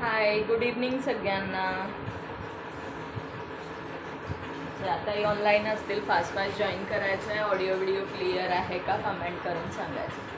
हाय, good evening सगळ्यांना. आताही online असतील, फास्ट फास्ट जॉईन करायचं आहे. ऑडिओ व्हिडिओ क्लिअर आहे का कमेंट करून सांगायचं.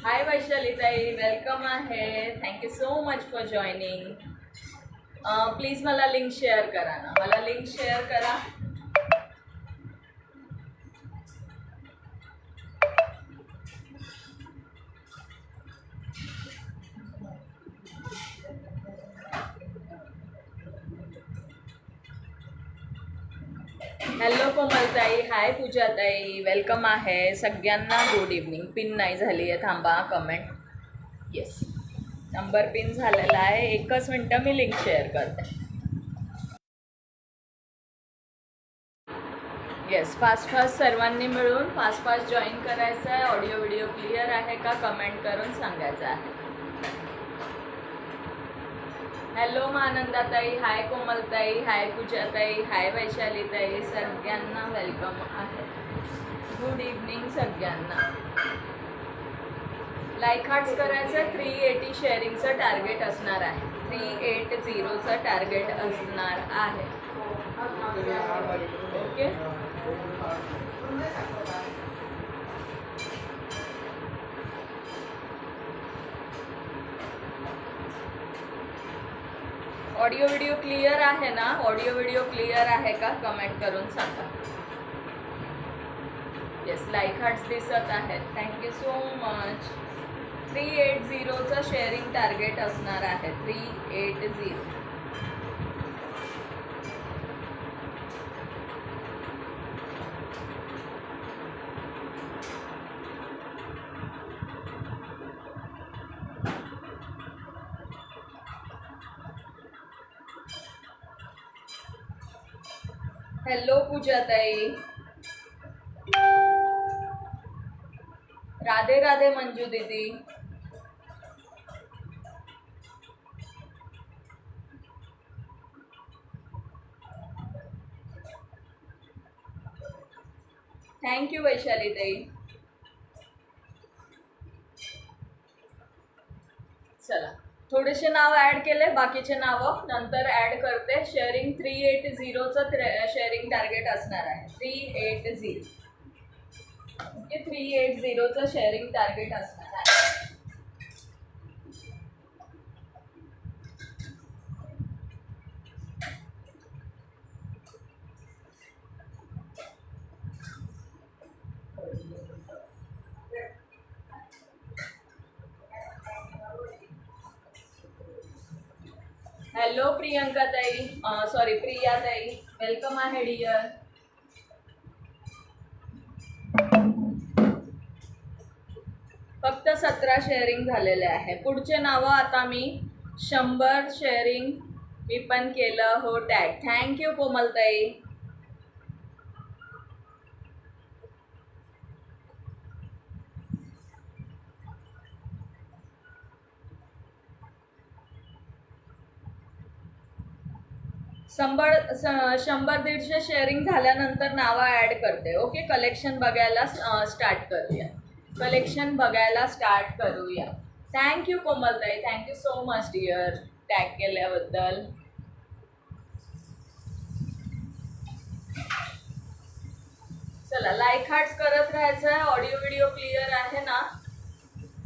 हाय वैशाली ताई, वेलकम आहे. Thank you so much for joining. Please मला लिंक शेअर करा ना, मला लिंक शेअर करा. हॅलो कोमलताई, हाय पूजाताई, वेलकम आहे सगळ्यांना. Good evening. पिन नाही झाली आहे, थांबा कमेंट. येस, नंबर पिन झालेला आहे. एकच मिनटं, मी लिंक शेअर करते. येस, फास्ट फास्ट सर्वांनी मिळून फास्ट फास्ट जॉईन करायचं आहे. ऑडिओ व्हिडिओ क्लिअर आहे का कमेंट करून सांगायचं आहे. हॅलो महानंदाताई, हाय कोमलताई, हाय पूजाताई, हाय वैशालीताई, सगळ्यांना वेलकम आहे. गुड इव्हनिंग सगळ्यांना. लाईक हार्ट्स करायचं. 380 शेअरिंगचं टार्गेट असणार आहे. 380चं टार्गेट असणार आहे. ओके, ऑडिओ व्हिडिओ क्लिअर आहे ना? ऑडिओ व्हिडिओ क्लिअर आहे का कमेंट करून सांगा. येस, लाईक हार्ट्स दिसत आहेत. Thank you so much. 380चं शेअरिंग टार्गेट असणार आहे. 380. हॅलो पूजाताई, राधे राधे मंजू दीदी. थँक्यू वैशाली ताई. चला, थोडेसे नाव ॲड केले, बाकीचे नावं नंतर ॲड करते. शेअरिंग 380चं शेअरिंग टार्गेट असणार आहे. 380. ओके, 380चं शेअरिंग टार्गेट असणार आहे. हॅलो प्रियंका ताई, सॉरी प्रिया ताई, वेलकम आहे डिअर. फक्त 17 शेअरिंग झालेले आहे. पुढचे नावं आता मी 100 शेअरिंग मी पण केलं हो टॅग. थँक्यू कोमलताई. शंभर 100-150 शेअरिंग झाल्यानंतर नावं ॲड करते. ओके, कलेक्शन बघायला स्टार्ट करूया. कलेक्शन बघायला स्टार्ट करूया. थँक्यू कोमलताई, thank you so much dear tag केल्याबद्दल. चला, लाईक हार्ट्स करत राहायचं आहे. ऑडिओ व्हिडिओ क्लिअर आहे ना?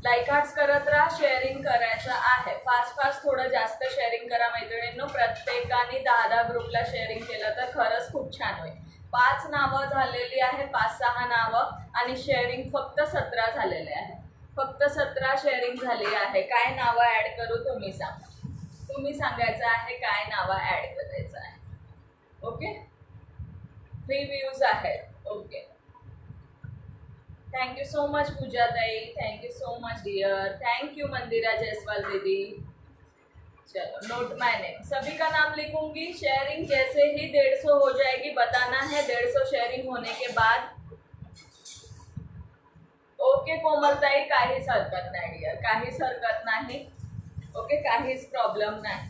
लाईक हार्ट्स करत राहा, शेअरिंग करायचं आहे. फास्ट थोडं जास्त शेअरिंग करा मैत्रिणींनो. प्रत्येकाने 10-10 ग्रुपला शेअरिंग केलं तर खरंच खूप छान होईल. 5 नावं झालेली आहे, 5-6 नावं, आणि शेअरिंग फक्त 17 झालेले आहे. फक्त 17 शेअरिंग झाली आहे. काय नावं ऍड करू तुम्ही सांगा. तुम्ही सांगायचं आहे काय नावं ऍड करायचं आहे. ओके, 3 व्ह्यूज आहेत. Okay, thank you so much Pooja ताई, thank you so much dear, thank you Mandira Jaiswal दीदी. चलो नोट माय नेम, सभी का नाम लिखूंगी. शेयरिंग जैसे ही 150 हो जाएगी बताना है. 150 शेयरिंग होने के बाद. ओके कोमलताई, काहीच हरकत नाही डियर, काहीच हरकत नाही. ओके, काहीच प्रॉब्लेम नाही.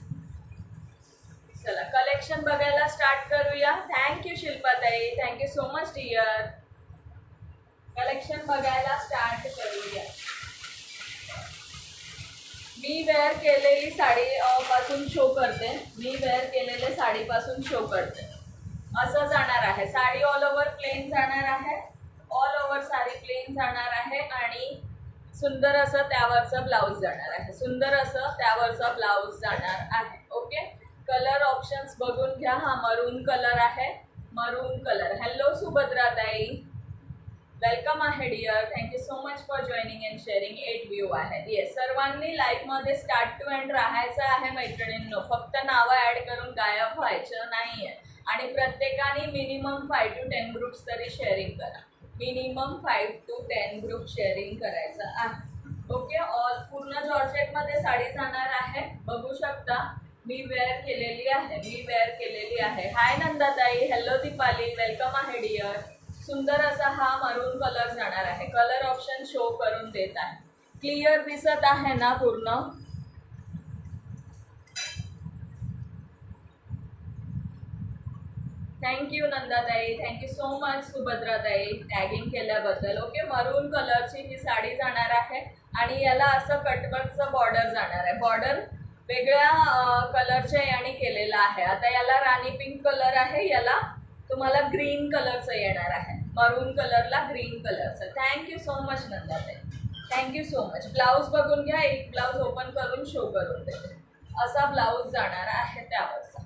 चला कलेक्शन बघायला स्टार्ट करूया. थँक्यू शिल्पाताई, thank you so much dear. Collection बघायला स्टार्ट करूया. मी वेअर केलेली साडी पासून शो करते. मी वेअर केलेले साडीपासून शो करते. असं जाणार आहे. साडी ऑल ओव्हर प्लेन जाणार आहे. ऑल ओव्हर साडी प्लेन जाणार आहे आणि सुंदर असं त्यावरचं ब्लाऊज जाणार आहे. सुंदर असं त्यावरचा ब्लाऊज जाणार आहे. ओके, कलर ऑप्शन्स बघून घ्या. हा मरून कलर आहे, मरून कलर. हॅलो सुभद्राताई, वेलकम आहे dear. Thank you so much for joining and sharing. 8 view आहेत. येस, सर्वांनी लाईव्हमध्ये स्टार्ट टू एंड राहायचं आहे मैत्रिणींनो. फक्त नावं ॲड करून गायब व्हायचं नाही आहे. आणि प्रत्येकाने मिनिमम 5 to 10 ग्रुप्स तरी शेअरिंग करा. मिनिमम 5 to 10 ग्रुप शेअरिंग करायचं आहे. ओके, ऑल पूर्ण जॉर्जेटमध्ये साडी जाणार आहे. बघू शकता मी वेअर केलेली आहे, मी वेअर केलेली आहे. हाय नंदाताई, हॅलो दीपाली, वेलकम आहे डियर. सुंदर असा हा मरून कलर जाणार आहे. कलर ऑप्शन शो करून देत आहे. क्लिअर दिसत आहे ना पूर्ण? थँक्यू नंदाताई, थँक्यू सो मच सुभद्राताई टॅगिंग केल्याबद्दल. ओके, मरून कलरची ही साडी जाणार आहे आणि याला असं कटवर्कचं बॉर्डर जाणार आहे. बॉर्डर वेगळ्या कलरच्या याने केलेला आहे. आता याला राणी पिंक कलर आहे, याला तुम्हाला ग्रीन कलरचं येणार आहे. मरून कलरला ग्रीन कलरचं. Thank you so much Nandatai, thank you so much. Blouse बघून घ्या. एक ब्लाऊज ओपन करून शो करून देते. असा ब्लाऊज जाणार आहे त्यावरचा,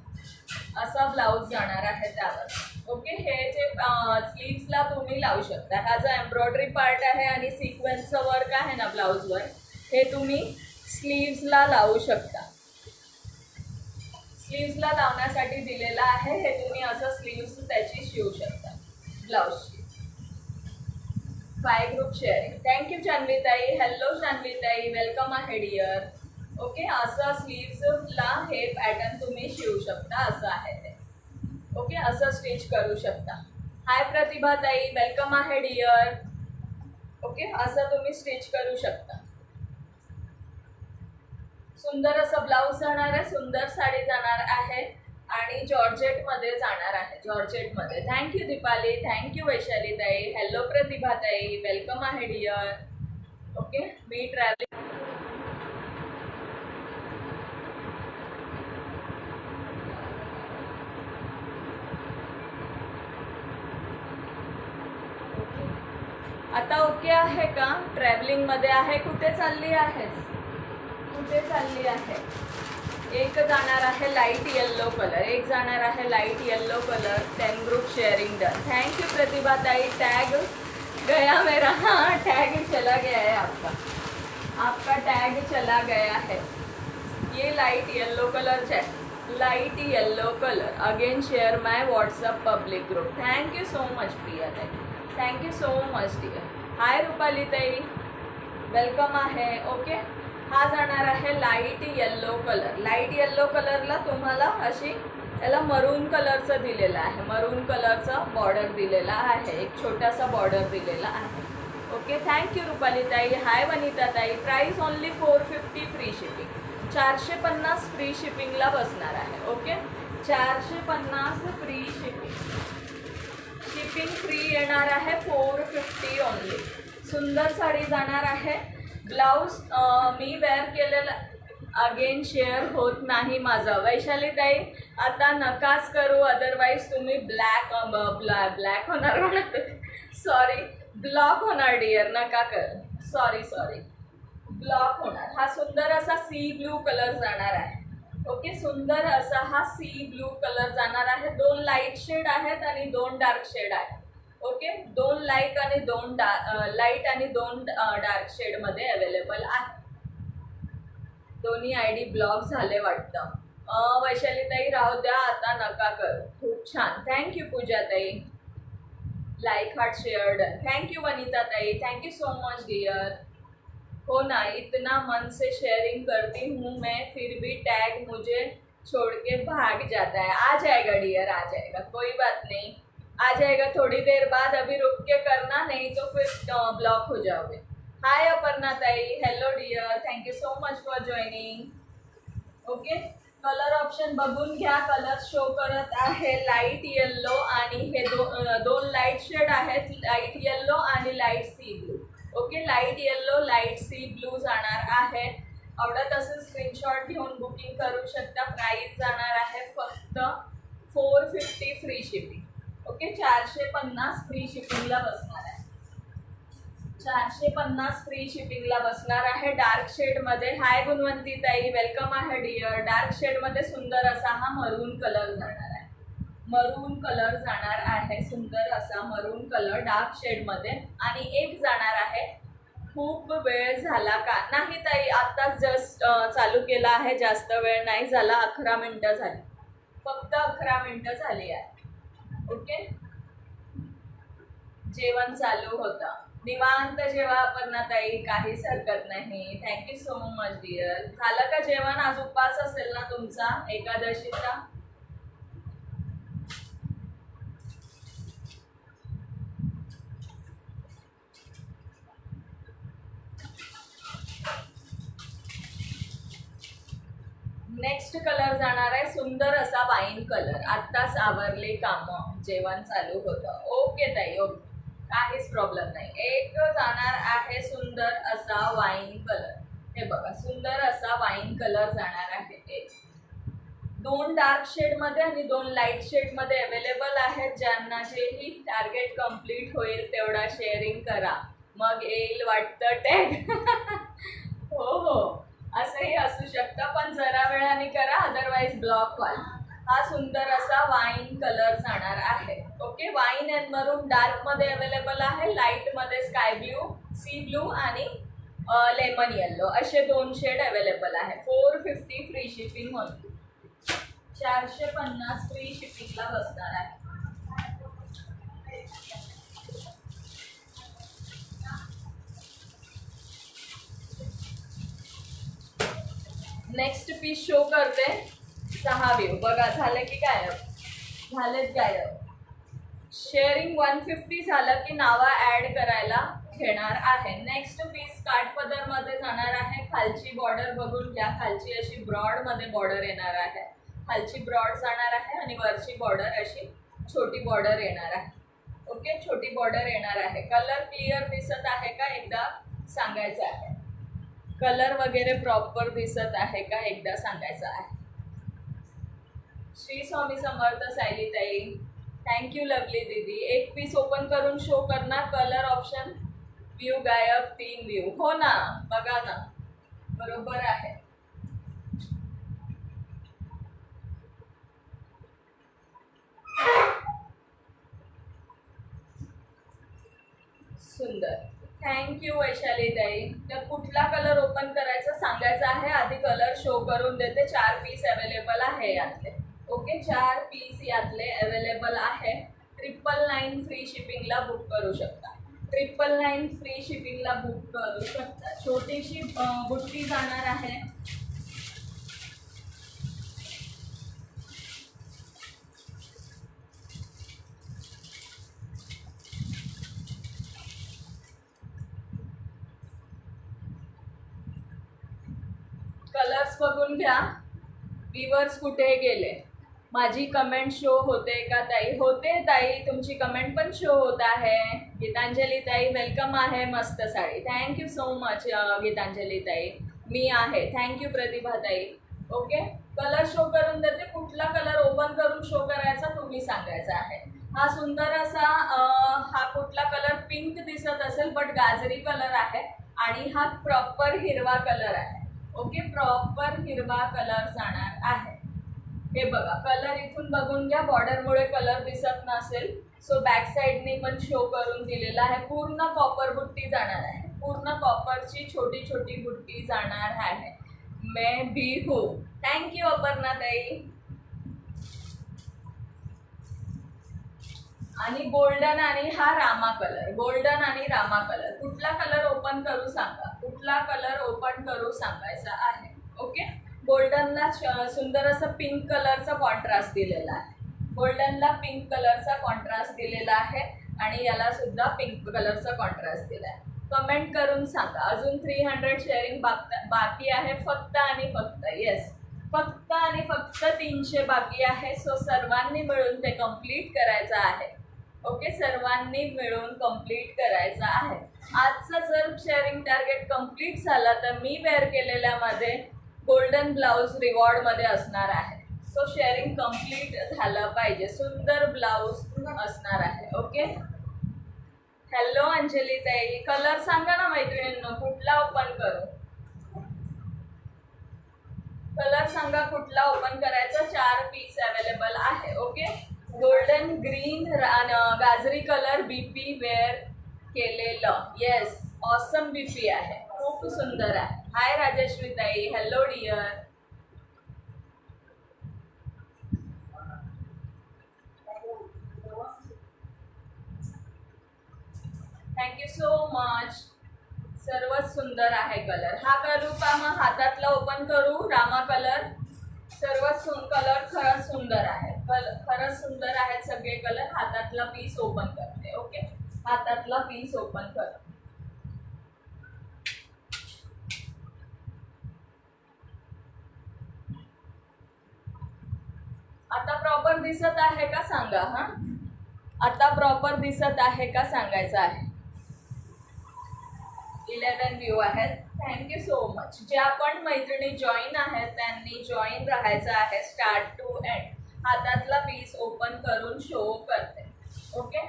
असा ब्लाऊज जाणार आहे त्यावर. ओके, हे जे स्लीव्सला तुम्ही लावू शकता. हा जो एम्ब्रॉयडरी पार्ट आहे आणि सिक्वेन्सचं वर्क आहे ना ब्लाऊजवर, हे तुम्ही स्लीव्सला लावू शकता. स्लीव्सला लावण्यासाठी दिलेला आहे. हे तुम्ही असं स्लीव्स त्याची शिवू शकता ब्लाऊजची. 5 ग्रुप शेअरिंग. थँक्यू जान्हवीताई, हॅलो जान्हवीताई, वेलकम आहे डियर. ओके, असं स्लीव्सला हे पॅटर्न तुम्ही शिवू शकता. असं आहे ते. ओके, असं स्टिच करू शकता. हाय प्रतिभाताई, वेलकम आहे डियर. ओके, असं तुम्ही स्टिच करू शकता. सुंदर असं ब्लाऊज जाणार आहे, सुंदर साडी जाणार आहे आणि जॉर्जेटमध्ये जाणार आहे. जॉर्जेटमध्ये. थँक्यू दीपाली, थँक्यू वैशालीताई, हॅलो प्रतिभाताई, वेलकम आहे डियर. ओके, मी ट्रॅव्हलिंग. आता ओके आहे का? ट्रॅव्हलिंगमध्ये आहे. कुठे चालली आहेस? कुठे चालली आहे? एक जाणार आहे लाईट येल्लो कलर, एक जाणार आहे light yellow colour. 10 group sharing done. Thank you Pratibha ताई. टैग गया मेरा, हाँ टैग चला गया है आपका, आपका टैग चला गया है. ये लाइट येल्लो कलर है, light yellow colour. Again share my WhatsApp public group. Thank you so much Priya ताई, thank you so much dear. Hi Rupali ताई, वेलकम आहे. ओके, हा जाणार आहे light yellow colour. Light yellow कलरला तुम्हाला अशी याला मरून कलरचं दिलेलं आहे, मरून कलरचं बॉर्डर दिलेला आहे, एक छोटासा बॉर्डर दिलेला आहे. ओके, थँक्यू रुपाली ताई. हाय वनिता ताई. Price only 450 free shipping. 450 free शिपिंगला बसणार आहे. Okay, 450 free shipping, shipping free येणार आहे. 450 ओनली. सुंदर साडी जाणार आहे. ब्लाऊज मी वेअर केलेला अगेन शेअर होत नाही माझा. वैशाली ताई आता नकाच करू, अदरवाईज तुम्ही ब्लॅक होणार, सॉरी ब्लॉक होणार डिअर, नका कर. Sorry sorry. ब्लॉक होणार. हा सुंदर असा सी ब्लू कलर जाणार आहे. ओके, सुंदर असा हा सी ब्लू कलर जाणार आहे. 2 लाईट शेड आहेत आणि 2 डार्क शेड आहेत. ओके, 2 लाईट आणि 2 डार्क शेड मध्ये अवेलेबल आहे. दोन्ही आयडी ब्लॉक झाले वाटतं. वैशाली ताई राहू द्या, आता नका करू. खूप छान, थँक्यू पूजा ताई. Like heart shared. Thank you Vanita ताई, thank you so much dear. हो ना, इतना मन से शेयरिंग करती हूँ मैं, फिर भी टैग मुझे छोड़ के भाग जाता है. आ जाएगा डियर, आ जाएगा, कोई बात नहीं, आ जाएगा थोड़ी देर बाद. अभी रुक के करना, नहीं तो फिर ब्लॉक हो जाओगे. हाय अपर्णा ताई, hello dear, thank you so much for joining. Okay, colour option बघून घ्या. कलर शो करत आहे लाईट येल्लो आणि हे दोन लाईट शेड आहेत, लाईट येल्लो आणि light sea blue. Okay, light yellow light sea blue जाणार आहे. आवडत असेल स्क्रीनशॉट घेऊन बुकिंग करू शकता. प्राइस जाणार आहे फक्त 450 फ्री शिपिंग. ओके, 450 फ्री शिपिंगला बसणार आहे. 450 फ्री शिपिंगला बसणार आहे. डार्क शेडमध्ये. हाय गुणवंती ताई, वेलकम आहे डिअर. डार्क शेडमध्ये सुंदर असा हा मरून कलर जाणार आहे. मरून कलर जाणार आहे, सुंदर असा मरून कलर डार्क शेडमध्ये. आणि एक जाणार आहे, खूप वेळ झाला का? नाही ताई, आत्ताच जस्ट चालू केला आहे, जास्त वेळ नाही झाला, 11 मिनटं झाली, फक्त 11 मिनटं झाली आहे. ओके, जेवण चालू होतं. निवांत जेवा अपर्णा ताई, काहीच हरकत नाही. Thank you so much dear. झालं का जेवण? आज उपवास असेल ना तुमचा एकादशीचा? नेक्स्ट कलर जाणार आहे सुंदर असा वाईन कलर. आत्ताच आवरले कामं, जेवण चालू होतं. ओके ताई, ओके, काहीच प्रॉब्लेम नाही. एक जाणार आहे सुंदर असा वाईन कलर. हे बघा, सुंदर असा वाईन कलर जाणार आहे. एक 2 डार्क शेडमध्ये आणि 2 लाईट शेडमध्ये अवेलेबल आहेत. ज्यांना जेही टार्गेट कंप्लीट होईल तेवढा शेअरिंग करा, मग येईल वाटतं टॅग. हो हो, असंही असू शकतं, पण जरा वेळाने करा, अदरवाईज ब्लॉक व्हाल. हा सुंदर असा वाईन कलर जाणार आहे. ओके, वाईन अँड मरून डार्कमध्ये अवेलेबल आहे. लाईटमध्ये स्काय ब्ल्यू, सी ब्लू आणि लेमन येल्लो असे 2 शेड अवेलेबल आहे. 450 फ्री शिपिंग होती. 450 फ्री शिपिंगला बसणार आहे. नेक्स्ट पीस शो करते. 6 व्ह्यू बघा, झाले की गायब झालेत, गायब. शेअरिंग 150 झालं की नावा ॲड करायला घेणार आहे. नेक्स्ट पीस काठपदरमध्ये जाणार आहे. खालची बॉर्डर बघून घ्या, खालची अशी ब्रॉडमध्ये बॉर्डर येणार आहे. खालची ब्रॉड जाणार आहे आणि वरची बॉर्डर अशी छोटी बॉर्डर येणार आहे. ओके, छोटी बॉर्डर येणार आहे. कलर क्लिअर दिसत आहे का एकदा सांगायचं आहे. कलर वगैरे प्रॉपर दिसत आहे का एकदा सांगायचं आहे. श्री स्वामी समर्थ सायली ताई, थँक्यू लवली दीदी. एक पीस ओपन करून शो करणार. कलर ऑप्शन व्यू गायब, 3 व्यू. हो ना, बघा ना, बरोबर आहे. सुंदर, थँक्यू वैशाली ताई. तर कुठला कलर ओपन करायचा सांगायचा आहे. आधी कलर शो करून देते. 4 पीस अवेलेबल आहे यातले. ओके, 4 पीस यातले अवेलेबल आहे. 999 फ्री शिपिंगला बुक करू शकता. 999 फ्री शिपिंगला बुक करू शकता. छोटीशी बुट्टी जाणार आहे. कलर्स बघून घ्या. व्ह्यूअर्स कुठे गेले? माझी कमेंट शो होते का ताई? होते ताई, तुमची कमेंट पण शो होत आहे. गीतांजली ताई वेलकम आहे, मस्त sari. Thank you so much Gitanjali ताई, मी आहे. थँक्यू प्रतिभा ताई. ओके, कलर शो करून देते. कुठला कलर ओपन करून शो करायचा तुम्ही सांगायचा आहे. हा सुंदर असा हा कुठला कलर? पिंक दिसत असेल, बट गाजरी कलर आहे. आणि हा प्रॉपर हिरवा कलर आहे. ओके, प्रॉपर हिरवा कलर जाणार आहे. हे बघा, कलर इथून बघून घ्या, बॉर्डरमुळे कलर दिसत नसेल, सो बॅक साईडने पण शो करून दिलेला आहे. पूर्ण कॉपर बुट्टी जाणार आहे, पूर्ण कॉपरची छोटी छोटी बुट्टी जाणार आहे. मैं भी हूँ. थँक्यू अपर्णा ताई. आणि गोल्डन आणि हा रामा कलर, गोल्डन आणि रामा कलर. कुठला कलर ओपन करू सांगा, कुठला कलर ओपन करू सांगायचा आहे. ओके, गोल्डनला सुंदर असं पिंक कलरचा कॉन्ट्रास्ट दिलेला आहे. गोल्डनला पिंक कलरचा कॉन्ट्रास्ट दिलेला आहे आणि याला सुद्धा पिंक कलरचा कॉन्ट्रास्ट दिला आहे. कमेंट करून सांगा. अजून 300 शेअरिंग बाकी आहे फक्त आणि फक्त. येस, फक्त आणि फक्त 300 बाकी आहे. सो सर्वांनी मिळून ते कंप्लीट करायचं आहे. ओके, सर्वांनी मिळून कंप्लीट करायचं आहे. आजचं जर शेअरिंग टार्गेट कंप्लीट झाला तर मी वेअर केलेल्यामध्ये गोल्डन ब्लाऊज रिवॉर्डमध्ये असणार आहे. सो शेअरिंग कंप्लीट झालं पाहिजे. सुंदर ब्लाऊज असणार आहे. ओके, हॅलो अंजली ताई. कलर सांगा ना मैत्रिणींनो, कुठला ओपन करू? कलर सांगा कुठला ओपन करायचा. 4 पीस अवेलेबल आहे. ओके, गोल्डन ग्रीन गाजरी कलर बीपी वेअर केलेलं. येस, ऑसम बीपी आहे, खूप सुंदर आहे. हाय राजेश्री ताई, hello dear. Thank you so much. सर्वात सुंदर आहे कलर. हा करू का मग हातातला ओपन करू? रामा कलर सर्वात कलर खरंच सुंदर आहे. खरंच सुंदर आहेत सगळे कलर. हातातला पीस ओपन करते. ओके, हातातला पीस ओपन कर. आता प्रॉपर दिसत आहे का सांगा. हा, आता प्रॉपर दिसत आहे का सांगायचं आहे. 11 व्ह्यू आहेत. Thank you so much. ज्या पण मैत्रिणी जॉईन आहेत त्यांनी जॉईन राहायचं आहे स्टार्ट टू एंड. हातातला पीस ओपन करून शो करते. ओके,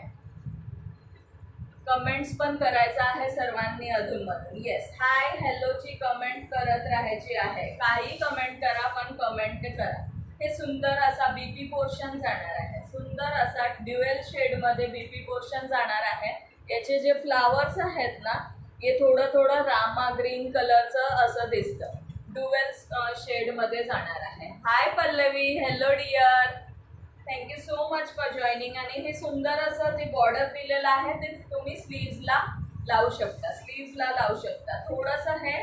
कमेंट्स पण करायचं आहे सर्वांनी अधूनमधून. येस, हाय हॅलोची कमेंट करत राहायची आहे. काही कमेंट करा पण कमेंट करा. हे सुंदर असा बीपी पोर्शन जाणार आहे. सुंदर असा ड्युएल शेडमध्ये बीपी पोर्शन जाणार आहे. याचे जे फ्लावर्स आहेत ना, हे थोडं थोडं रामा ग्रीन कलरचं असं दिसतं. ड्युएल शेडमध्ये जाणार आहे. Hi Pallavi, hello dear. Thank you so much for joining. आणि हे सुंदर असं जे बॉर्डर दिलेलं आहे ते तुम्ही स्लीव्सला लावू शकता, स्लीव्सला लावू शकता. थोडंसं हे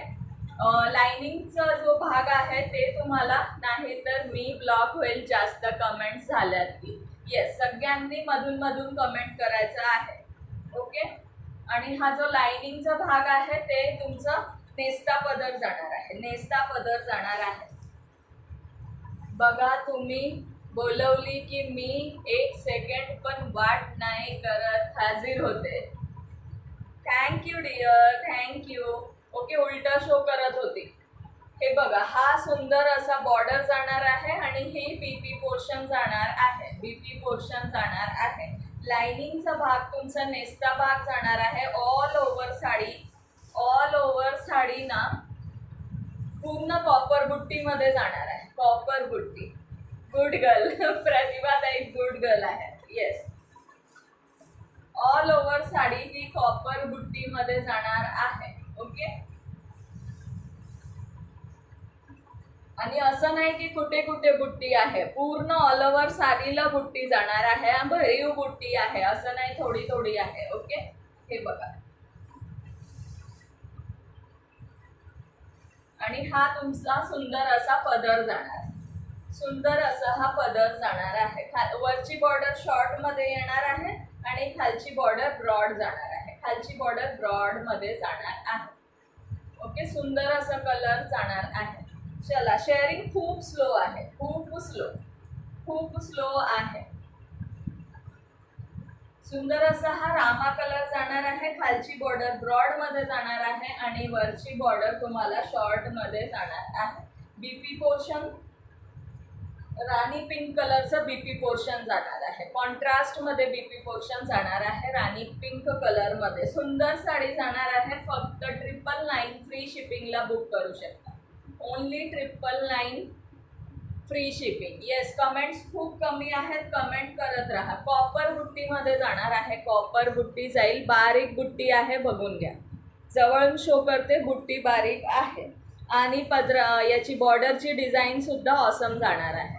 लाइनिंगचा जो भाग आहे ते तुम्हाला, नाही तर मी ब्लॉक होईल जास्त कमेंट्स झाल्यात की. येस, सगळ्यांनी मधून मधून कमेंट करायचं आहे. ओके, आणि हा जो लाइनिंगचा भाग आहे ते तुमचं नेस्ता पदर जाणार आहे. नेस्ता पदर जाणार आहे. बघा, तुम्ही बोलवली की मी 1 सेकंड पण वाट नाही करत हाजीर होते. Thank you dear, thank you. ओके, उलटा शो करत होती. हे बघा, हा सुंदर असा बॉर्डर जाणार आहे आणि हे बीपी पोर्शन जाणार आहे. बीपी पोर्शन जाणार आहे. लाइनिंगचा भाग तुमचा नेस्ता भाग जाणार आहे. All over sari, all over sari ना पूर्ण कॉपर बुट्टीमध्ये जाणार आहे. कॉपर बुट्टी. Good girl. प्रतिभा ताई गुड गर्ल आहे. येस, ऑल ओव्हर साडी ही कॉपर बुट्टीमध्ये जाणार आहे. ओके, आणि असं नाही की कुठे कुठे बुट्टी आहे, पूर्ण ऑल ओव्हर साडीला बुट्टी जाणार आहे. भरीव बुट्टी आहे, असं नाही थोडी थोडी आहे. ओके, हे बघा. आणि हा तुमचा सुंदर असा पदर जाणार. सुंदर असा हा पदर जाणार आहे. वरची बॉर्डर शॉर्ट मध्ये येणार आहे आणि खालची बॉर्डर ब्रॉड जाणार आहे. खालची बॉर्डर ब्रॉड मध्ये जाणार आहे. ओके, सुंदर असा कलर जाणार आहे. चला, शेअरिंग खूप स्लो आहे, खूप स्लो, खूप स्लो आहे. सुंदर असा हा रामा कलर जाणार आहे. खालची बॉर्डर ब्रॉड मध्ये जाणार आहे आणि वरची बॉर्डर तुम्हाला शॉर्ट मध्ये जाणार आहे. बीपी पोर्शन राणी पिंक कलरचं बीपी पोर्शन जाणार आहे. कॉन्ट्रास्ट मध्ये बीपी पोर्शन जाणार आहे राणी पिंक कलर मध्ये. सुंदर साडी जाणार आहे. फक्त 999 फ्री शिपिंगला बुक करू शकता. Only 999 free shipping. Yes, comments खूप कमी आहेत, कमेंट करत राहा. कॉपर बुट्टीमध्ये जाणार आहे. कॉपर बुट्टी जाईल. बारीक बुट्टी आहे, बघून घ्या. जवळून शो करते, बुट्टी बारीक आहे. आणि याची बॉर्डरची डिझाईन सुद्धा ऑसम जाणार आहे.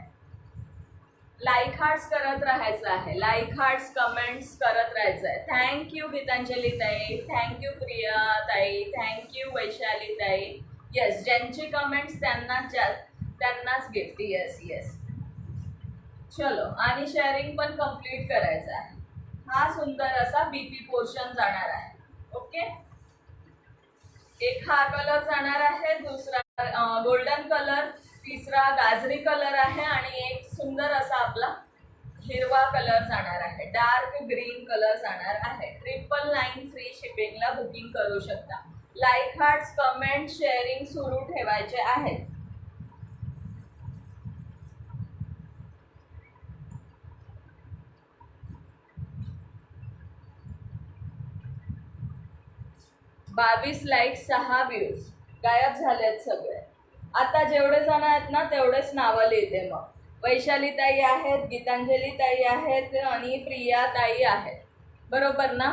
लाईक हार्ट्स करत राहायचं आहे. लाईक हार्ट्स कमेंट्स करत राहायचं आहे. थँक्यू गीतांजली ताई, थँक्यू प्रिया ताई, थँक्यू वैशाली ताई. येस, ज्यांचे कमेंट्स त्यांनाच गिफ्ट. येस येस, चलो. आणि शेअरिंग पण कम्प्लीट करायचं आहे. हा सुंदर असा बीपी पोर्शन जाणार आहे. ओके, एक हा कलर जाणार आहे, दुसरा गोल्डन कलर, तिसरा गाजरी कलर आहे आणि एक सुंदर असा आपला हिरवा कलर जाणार आहे. डार्क ग्रीन कलर जाणार आहे. 999 फ्री शिपिंगला बुकिंग करू शकता. लाईक हार्ट्स कमेंट शेअरिंग सुरू ठेवायचे आहेत. बावीस लाईक, 6 व्ह्यूज. गायब झालेत सगळे. आता जेवढे जण आहेत ना तेवढेच नावं लिहिते. मग वैशाली ताई आहेत, गीतांजली ताई आहेत आणि प्रिया ताई आहेत, बरोबर ना?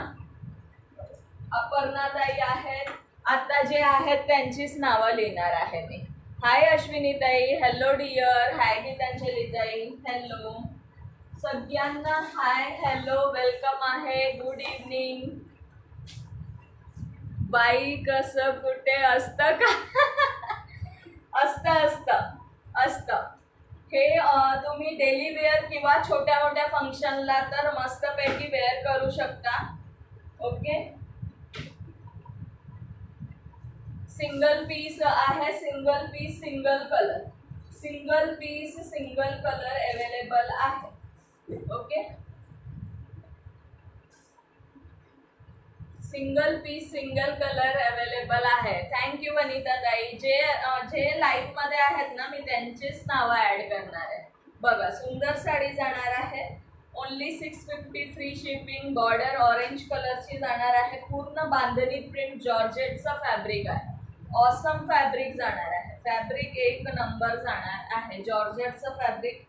अपर्णा ताई आहेत. आता जे आहेत त्यांचीच नावं लिहिणार आहे मी. हाय अश्विनी ताई, हॅलो डिअर. हाय गीतांजली ताई, हॅलो सगळ्यांना. हाय, हॅलो, वेलकम आहे. Good evening. बाई कसं कुठे असतं का? असतं. हे तुम्ही डेली वेअर किंवा छोट्या मोठ्या फंक्शनला तर मस्तपैकी वेअर करू शकता. ओके, सिंगल पीस आहे. Single piece single colour, single piece single colour available आहे. Okay, single piece single colour available आहे. थँक्यू वनिता ताई. जे लाईव्ह मध्ये आहेत ना मी त्यांचीच नावं ऍड करणार आहे. बघा, सुंदर साडी जाणार आहे. Only 650 free shipping. Border orange कलरची जाणार आहे. पूर्ण बांधणी प्रिंट जॉर्जेटचं फॅब्रिक आहे. ऑसम फॅब्रिक जाणार आहे. फॅब्रिक एक नंबर जाणार आहे. जॉर्जेटचं फॅब्रिक,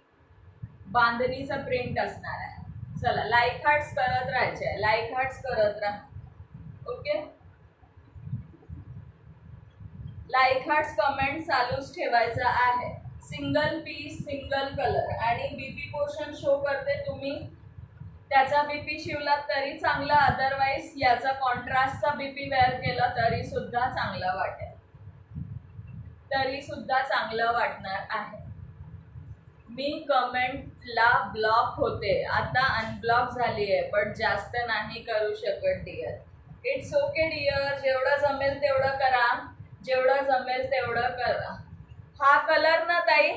बांधणीचं प्रिंट असणार आहे. चला, लाईक हार्ट्स करत राहायचे. लाईक हार्ट्स करत राहा. ओके, लाईक हार्ट्स कमेंट चालूच ठेवायचं आहे. सिंगल पीस सिंगल कलर आणि बीपी पोर्शन शो करते. तुम्ही त्याचा बीपी शिवलात तरी चांगला, अदरवाईज याचा कॉन्ट्रास्टचा बीपी वेअर केला तरी सुद्धा चांगला वाटेल, तरी सुद्धा चांगलं वाटणार आहे. मी कमेंटला ब्लॉक होते, आता अनब्लॉक झाली आहे, पण जास्त नाही करू शकत डिअर. It's okay dear. जेवढं जमेल तेवढं करा, जेवढं जमेल तेवढं करा. हा कलर ना ताई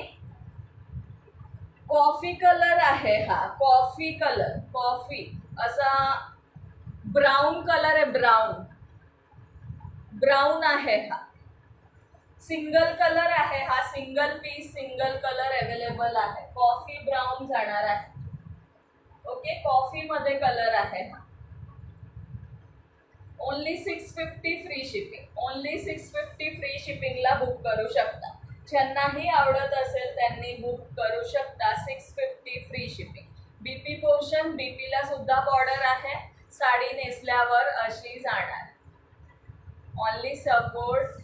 कॉफी कलर आहे. हा कॉफी कलर, कॉफी असा ब्राऊन कलर आहे. ब्राऊन आहे. हा सिंगल कलर आहे. हा single piece single colour available आहे. कॉफी ब्राऊन जाणार आहे. ओके, कॉफी मध्ये कलर आहे. हा only 650 free shipping. Only 650 free शिपिंगला बुक करू शकता. ज्यांनाही आवडत असेल त्यांनी बुक करू शकता. 650 फ्री शिपिंग. बीपी पोर्शन, बीपीला सुद्धा बॉर्डर आहे. साडी नेसल्यावर अशी जाणार. ओनली सपोर्ट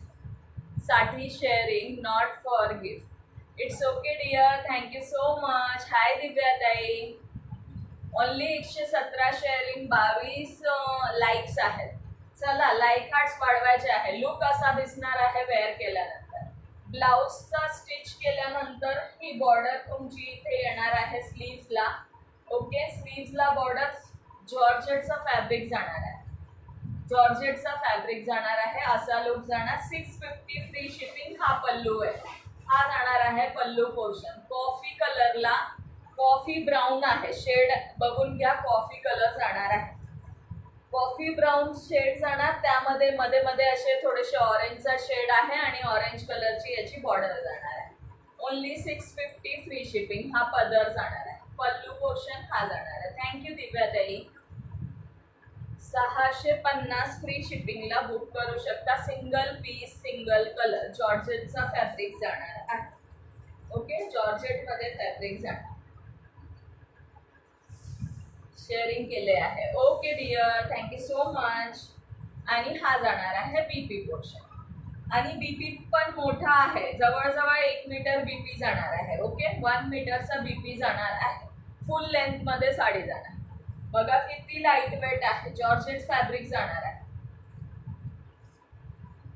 साठी sharing, not for gift. It's okay dear. Thank you so much. Hi Divya ताई. ओनली 117 शेअरिंग, 22 लाईक्स आहेत. चला, लाईक हार्ट्स वाढवायचे आहे. लुक असा दिसणार आहे वेअर केल्यानंतर. ब्लाउजचा स्टिच केल्यानंतर ही बॉर्डर तुमची इथे येणार आहे स्लीव्सला. ओके, स्लीव्सला बॉर्डर जॉर्जेटचा फॅब्रिक जाणार आहे. जॉर्जेटचा फॅब्रिक जाणार आहे. असा लुक जाणार. 650 फ्री शिपिंग. हा पल्लू आहे. हा जाणार आहे pallu portion. Coffee कलरला, coffee brown आहे शेड, बघून घ्या. कॉफी कलर जाणार आहे. कॉफी ब्राऊन शेड जाणार. त्यामध्ये मध्ये मध्ये असे थोडेसे ऑरेंजचा शेड आहे आणि ऑरेंज कलरची याची बॉर्डर जाणार आहे. Only 650 free shipping. हा पदर जाणार आहे. पल्लू पोर्शन हा जाणार आहे. थँक्यू दिव्याताई. 650 फ्री शिपिंगला बुक करू शकता. सिंगल पीस सिंगल कलर जॉर्जेटचा फॅब्रिक जाणार आहे. ओके, जॉर्जेट मध्ये फॅब्रिक जाणार. शेअरिंग केले आहे. Okay dear, thank you so much. आणि हा जाणार आहे बीपी पोर्शन. आणि बीपी पण मोठा आहे, जवळजवळ 1 मीटर बीपी जाणार आहे. ओके, 1 मीटरचा बीपी जाणार आहे. फुल लेंथ मध्ये साडी जाणार. बघा किती लाईट वेट आहे. जॉर्जेट फॅब्रिक जाणार आहे.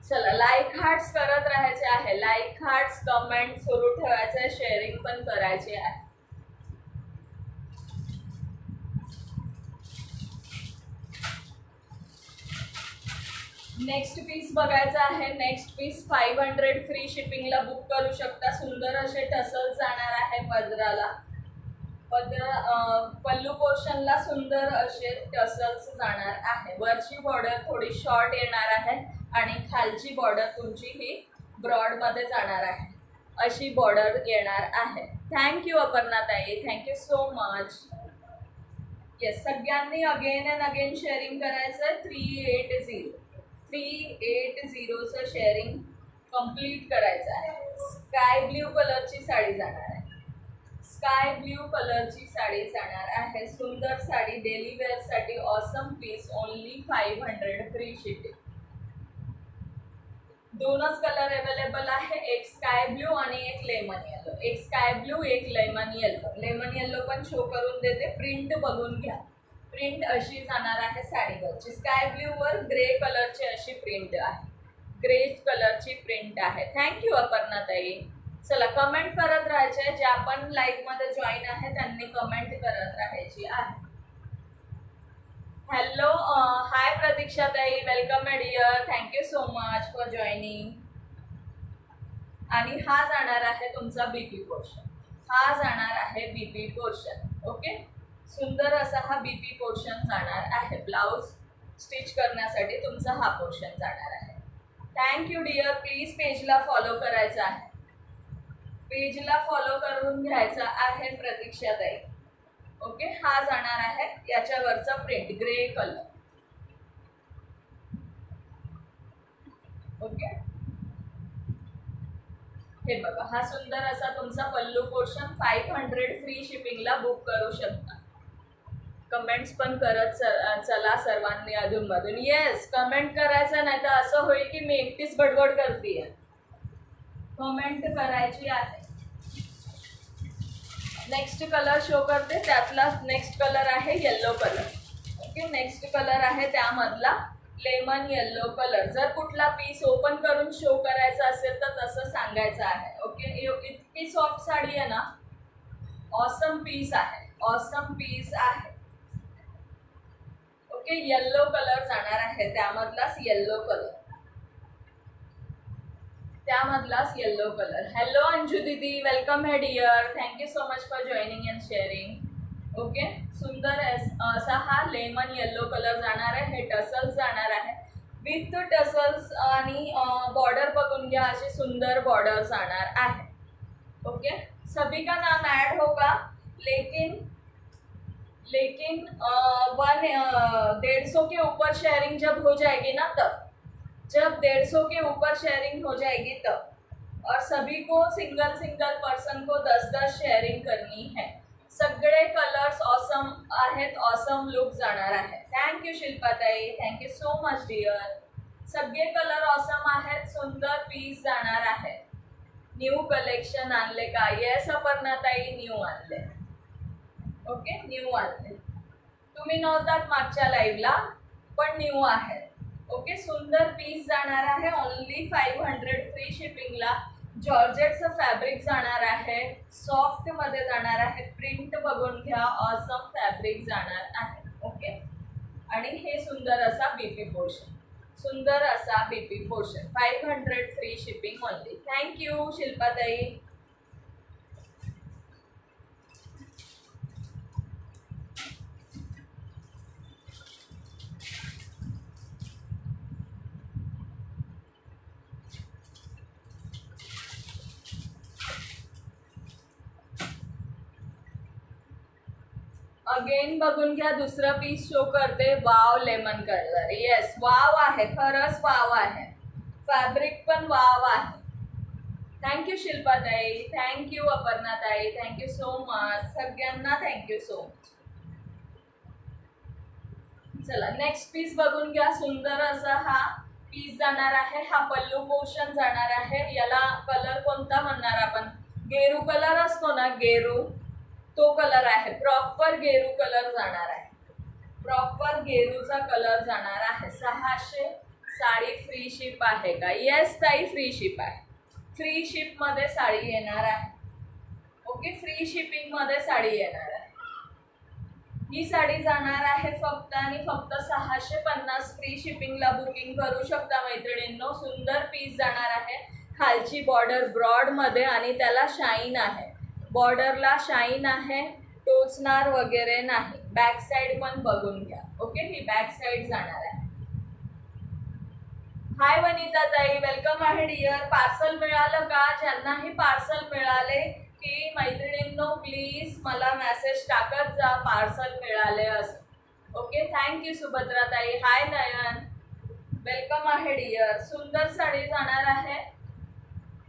चला, लाईक हार्ट्स करत राहायचे आहे. लाईक हार्ट्स, कमेंट सुरू ठेवायचे आहे, शेअरिंग पण करायचे आहे. नेक्स्ट पीस बघायचा आहे. नेक्स्ट पीस 500 फ्री शिपिंगला बुक करू शकता. सुंदर असे टसल्स जाणार आहे पदराला. पल्लू पोर्शनला सुंदर असे टसल्स जाणार आहे. वरची बॉर्डर थोडी शॉर्ट येणार आहे आणि खालची बॉर्डर तुमची ही ब्रॉड मध्ये जाणार आहे. अशी बॉर्डर येणार आहे. थँक्यू अपर्णाताई, थँक्यू सो मच. येस, सगळ्यांनी अगेन अँड अगेन शेअरिंग करायचं आहे. 380चं शेअरिंग कंप्लीट करायचं आहे. स्काय ब्ल्यू कलरची साडी जाणार आहे. स्काय ब्ल्यू कलरची साडी जाणार आहे. सुंदर साडी, डेली वेअरसाठी awesome piece. Only 500 free shipping. दोनच कलर अवेलेबल आहे. एक स्काय ब्ल्यू आणि एक लेमन येलो. एक स्काय ब्ल्यू, एक लेमन येलो. लेमन येलो पण शो करून देते. प्रिंट बघून घ्या. प्रिंट अशी जाणार आहे साडीवरची. स्काय ब्ल्यू वर ग्रे कलरची अशी प्रिंट आहे. ग्रे कलरची प्रिंट आहे. थँक्यू अपर्णाताई. चला, कमेंट करत राहायचे. ज्या पण लाईव्ह मध्ये जॉईन आहे त्यांनी कमेंट करत राहायची आहे. हॅलो, हाय प्रतीक्षाताई, welcome dear. Thank you so much for joining. आणि हा जाणार आहे तुमचा बीपी पोर्शन. हा जाणार आहे बीपी पोर्शन. ओके, सुंदर असा हा बीपी पोर्शन जाणार आहे. ब्लाउज स्टिच करण्यासाठी तुमचा हा पोर्शन जाणार आहे. Thank you dear. प्लीज पेजला फॉलो करायचं आहे. पेजला फॉलो करून घ्यायचा आहे प्रतीक्षाताई. ओके, हा जाणार आहे याच्यावरचा प्रिंट ग्रे कलर. ओके, हे बघा, हा सुंदर असा तुमचा पल्लू पोर्शन. 500 फ्री शिपिंगला बुक करू शकता. कमेंट्स पण करत चला सर्वांनी अधूनमधून. येस, कमेंट करायचं, नाही तर असं होईल की मी एकटीच बडबड करते. कमेंट करायची आहे. नेक्स्ट कलर शो करते. त्यातला नेक्स्ट कलर आहे yellow colour. Okay, next colour आहे त्यामधला लेमन येल्लो कलर. जर कुठला पीस ओपन करून शो करायचा असेल तर तसं सांगायचं आहे. ओके, इतकी सॉफ्ट साडी आहे ना. ऑसम पीस आहे. ऑसम पीस आहे. ओके, येल्लो कलर जाणार आहे. त्यामधलाच येल्लो कलर. त्यामधलाच येल्लो कलर. हॅलो अंजू दीदी, वेलकम है dear. Thank you so much for joining and sharing. Okay, सुंदर असा हा लेमन येल्लो कलर जाणार आहे. हे टसल्स जाणार आहे विथ टसल्स आणि बॉर्डर बघून घ्या. अशी सुंदर बॉर्डर जाणार आहे. ओके, सभी का नाम ऐड होगा, लेकिन 150 के ऊपर शेयरिंग जब हो जाएगी ना, तब जब 150 के ऊपर शेयरिंग हो जाएगी तब. और सभी को सिंगल सिंगल पर्सन को 10-10 शेयरिंग करनी है. सगळे कलर्स ऑसम आहेत. ऑसम लुक जाणार आहे. थँक्यू शिल्पाताई, थँक्यू सो मच डिअर. सगळे कलर ऑसम आहेत. सुंदर पीस जाणार आहे. न्यू कलेक्शन आणले का? येस अपर्णाताई, न्यू आणले. ओके, न्यू आणले. तुम्ही नव्हतात मागच्या लाईव्हला, पण न्यू आहे. ओके, सुंदर पीस जाणार आहे. ओनली 500 फ्री शिपिंगला. जॉर्जेटचं फॅब्रिक जाणार आहे. सॉफ्ट मध्ये जाणार आहे. प्रिंट बघून घ्या. ऑसम फॅब्रिक जाणार आहे. ओके, आणि हे सुंदर असा बीपी पोर्शन. सुंदर असा BP portion. 500 free shipping only. Thank you शिल्पाताई. अगेन बघून घ्या, दुसरं पीस शो करते. Wow lemon colour. Yes, wow आहे, खरंच वाव आहे. फॅब्रिक पण वाव आहे. थँक्यू शिल्पाताई, थँक्यू अपर्णाताई, थँक्यू सो मच. सगळ्यांना थँक्यू सो मच. चला नेक्स्ट पीस बघून घ्या. सुंदर असा हा पीस जाणार आहे. हा पल्लू पोर्शन जाणार आहे. याला कलर कोणता म्हणणार आपण? गेरू कलर असतो ना, गेरू, तो कलर आहे. प्रॉपर गेरू कलर जाणार आहे. प्रॉपर गेरूचा कलर जाणार आहे. 600. साडी फ्री शिप आहे का? येस ताई, फ्री शिप आहे. फ्री शिप मध्ये साडी येणार आहे. ओके, फ्री शिपिंग मध्ये साडी येणार आहे. ही साडी जाणार आहे फक्त आणि फक्त 650. फ्री शिपिंगला बुकिंग करू शकता मैत्रिणींनो. सुंदर पीस जाणार आहे. खालची बॉर्डर ब्रॉड मध्ये आणि त्याला शाईन आहे. बॉर्डरला शाईन आहे, टोचणार वगैरे नाही. बॅक साइड पण बघून घ्या. ओके, ही बॅक साइड जाणार आहे. हाय वनिता ताई, वेलकम आहे डिअर. पार्सल मिळालं का? ज्यांनाही पार्सल मिळाले की मैत्रिणींनो प्लीज मला मेसेज टाकत जा, पार्सल मिळाले असं. ओके, थँक्यू सुभद्रा ताई. हाय नयन, वेलकम आहे डिअर. सुंदर साडी जाणार आहे.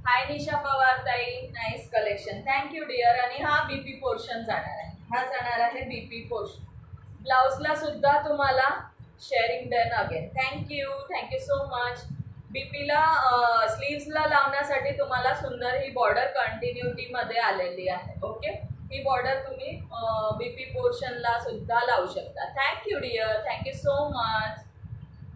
हाय निशा पवार ताई, नाईस कलेक्शन, थँक्यू डिअर. आणि हा बीपी पोर्शन जाणार आहे. हा जाणार आहे बीपी पोर्शन. ब्लाउजला सुद्धा तुम्हाला sharing done again. Thank you so much. बीपीला स्लीव्सला लावण्यासाठी तुम्हाला सुंदर ही बॉर्डर कंटिन्युटीमध्ये आलेली आहे. ओके, ही बॉर्डर तुम्ही बीपी पोर्शनला सुद्धा लावू शकता. Thank you dear, thank you so much.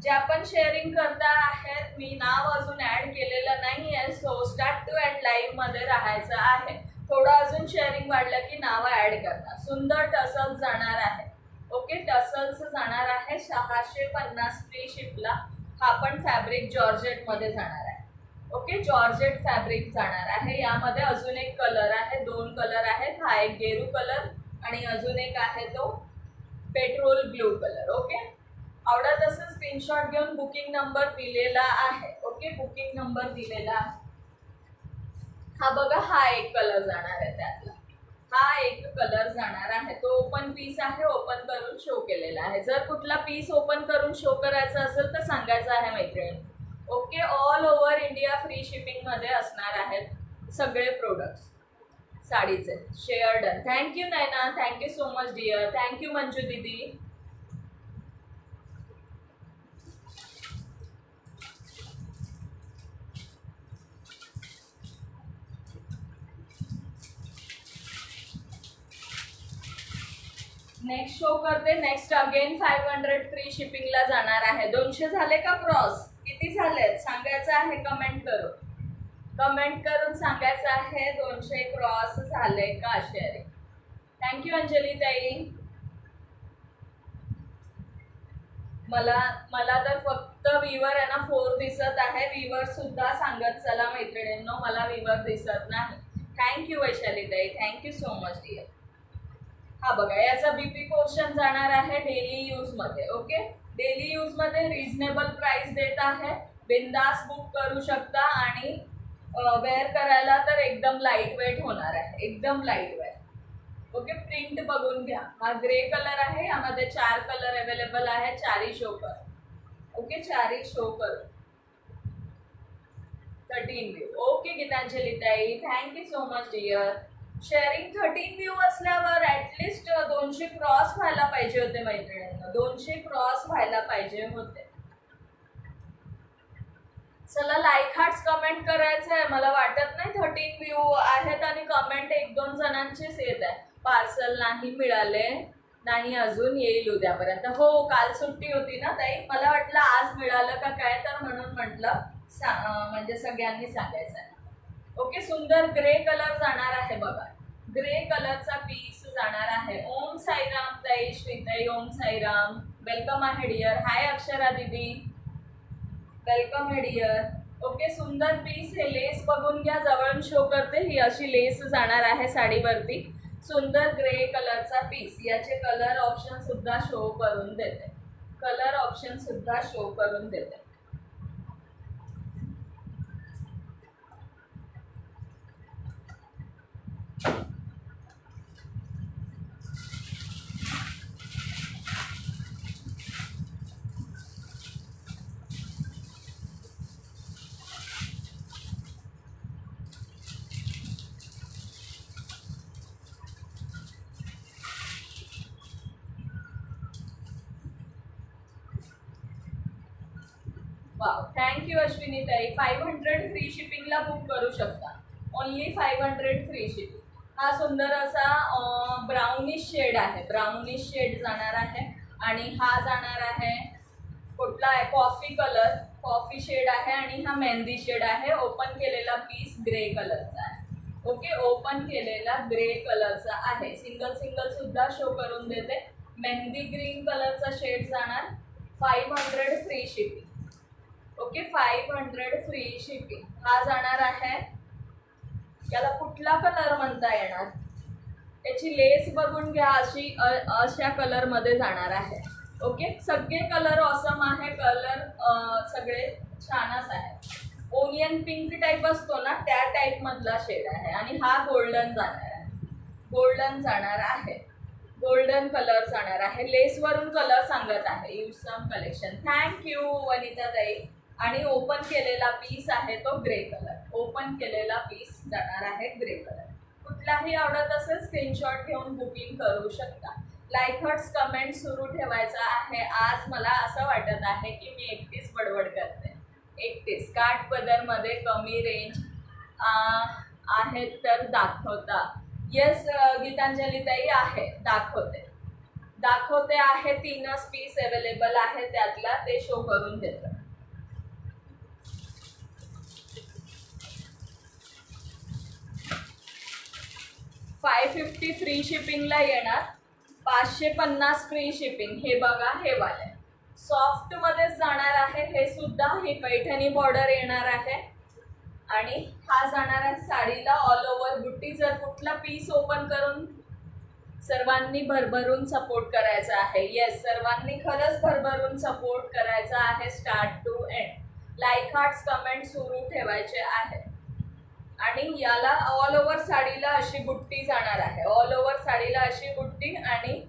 जे आपण शेअरिंग करता आहेत, मी नाव अजून ॲड केलेलं नाही आहे, सो स्टार्ट टू एंड लाईव्हमध्ये राहायचं आहे. थोडं अजून शेअरिंग वाढलं की नावं ॲड करता. सुंदर टसल्स जाणार आहे. ओके, टसल्स जाणार आहे 650 फ्री शिपला. हा पण फॅब्रिक जॉर्जेटमध्ये जाणार आहे. ओके, जॉर्जेट फॅब्रिक जाणार आहे. यामध्ये अजून एक कलर आहे, 2 कलर आहेत. हा एक गेरू कलर आणि अजून एक आहे तो पेट्रोल ब्लू कलर. ओके, आवडत असेल स्क्रीनशॉट घेऊन बुकिंग नंबर दिलेला आहे. ओके, बुकिंग नंबर दिलेला आहे. हा बघा, हा एक कलर जाणार आहे त्यातला. हा एक कलर जाणार आहे. तो ओपन पीस आहे, ओपन करून शो केलेला आहे. जर कुठला पीस ओपन करून शो करायचा असेल तर सांगायचं आहे मैत्रिणी. Okay, all over India free शिपिंगमध्ये असणार आहेत सगळे प्रोडक्ट्स साडीचे. Share done. Thank you Naina, thank you so much dear. Thank you Manju दीदी. नेक्स्ट शो करते. नेक्स्ट अगेन 500 फ्री शिपिंगला जाणार आहे. 200 झाले का क्रॉस? किती झालेत सांगायचं आहे कमेंट करून. कमेंट करून सांगायचं आहे 200 क्रॉस झाले का शेअरिंग. थँक्यू अंजली ताई. मला तर फक्त व्हीवर आहे ना 4 दिसत आहे. व्हीवर सुद्धा सांगत चला मैत्रिणींनो, मला व्हीवर दिसत नाही. थँक्यू वैशाली ताई, थँक्यू सो मच डिअर. हा बघा, याचा बीपी पोर्शन जाणार आहे डेली यूज मध्ये. ओके, डेली यूज मध्ये रिझनेबल प्राइस देत आहे. बिंदास बुक करू शकता आणि वेअर करायला तर एकदम लाईट वेट होणार आहे, एकदम लाईट वेट. ओके, प्रिंट बघून घ्या. हा ग्रे कलर आहे. यामध्ये 4 कलर अवेलेबल आहे. 4ही शो कर. ओके, 4ही शो कर. 13 व्यू. ओके गीतांजली ताई, thank you so much dear. Sharing 13 view असल्यावर ॲटलिस्ट 200 क्रॉस व्हायला पाहिजे होते मैत्रिणींना. 200 क्रॉस व्हायला पाहिजे होते. चला लाईक हार्ट्स कमेंट करायचं आहे. मला वाटत नाही 13 व्यू आहेत आणि कमेंट 1-2 जणांचेच येत आहे. पार्सल नाही मिळाले, नाही अजून, येईल उद्यापर्यंत. हो, काल सुट्टी होती ना ताई, मला वाटलं आज मिळालं का काय, तर म्हणून म्हटलं म्हणजे सगळ्यांनी सांगायचं आहे. ओके, सुंदर ग्रे कलर जाणार आहे बघा. ग्रे कलरचा पीस जाणार आहे. ओम साईराम ताई, श्रीताई, ओम साईराम, वेलकम आहे डिअर. हाय अक्षरा दीदी, वेलकम आहे डिअर. ओके, सुंदर पीस. हे लेस बघून घ्या, जवळून शो करते. ही अशी लेस जाणार आहे साडीवरती. सुंदर ग्रे कलरचा पीस. याचे कलर ऑप्शन सुद्धा शो करून देते. कलर ऑप्शन सुद्धा शो करून देते. वाव, थँक्यू अश्विनी ताई. 500 फ्री शिपिंगला बुक करू शकता. Only 500 free shipping. हा सुंदर असा ब्राउनिश शेड आहे, ब्राउनिश शेड जाणार आहे. आणि हा जाणार आहे कुठला आहे, कॉफी कलर, कॉफी शेड आहे. आणि हा मेहंदी शेड आहे. ओपन केलेला पीस ग्रे कलरचा आहे. ओके, ओपन केलेला ग्रे कलरचा आहे. सिंगल सिंगल सुद्धा शो करून देते. मेहंदी ग्रीन कलरचा शेड जाणार. 500 free shipping. Okay, 500 free shipping. हा जाणार आहे, याला कुठला कलर म्हणता येणार, त्याची लेस बघून घ्या. अशा कलरमध्ये जाणार आहे. ओके, सगळे कलर ऑसम आहे. कलर सगळे छानच आहे. ओनियन पिंक टाईप असतो ना, त्या टाईप मधला शेड आहे. आणि हा गोल्डन जाणार आहे, गोल्डन जाणार आहे, गोल्डन कलर जाणार आहे. लेसवरून कलर सांगत आहे. युसम कलेक्शन. थँक्यू वनिता ताई. आणि ओपन केलेला पीस आहे तो ग्रे कलर. ओपन केलेला पीस जाणार आहे ग्रे कलर. कुठलाही आवडत असेल स्क्रीनशॉट घेऊन बुकिंग करू शकता. लाईक हर्ट्स कमेंट सुरू ठेवायचा आहे. आज मला असं वाटत आहे की मी एकटीच बडबड करते. एकटीच. काठ पदरमध्ये कमी रेंज आहेत तर दाखवता. येस गीतांजली ताई आहे, दाखवते आहे. 3च पीस अवेलेबल आहे त्यातला, ते शो करून देतं. $550 फ्री शिपिंगला येणार. 550 फ्री शिपिंग. हे बघा, हे वाले सॉफ्ट मध्येच जाणार आहे. हे सुद्धा ही पैठणी बॉर्डर येणार आहे. आणि हा जाणार आहे साडीला ऑल ओव्हर बुट्टी. जर कुठला पीस ओपन करून सर्वांनी भरभरून सपोर्ट करायचा आहे. येस, सर्वांनी खरंच भरभरून सपोर्ट करायचा आहे start to end. Like hearts comment सुरू ठेवायचे आहे. आणि याला ऑल ओव्हर साडीला अशी बुट्टी जाणार आहे. ऑल ओव्हर साडीला अशी बुट्टी आणि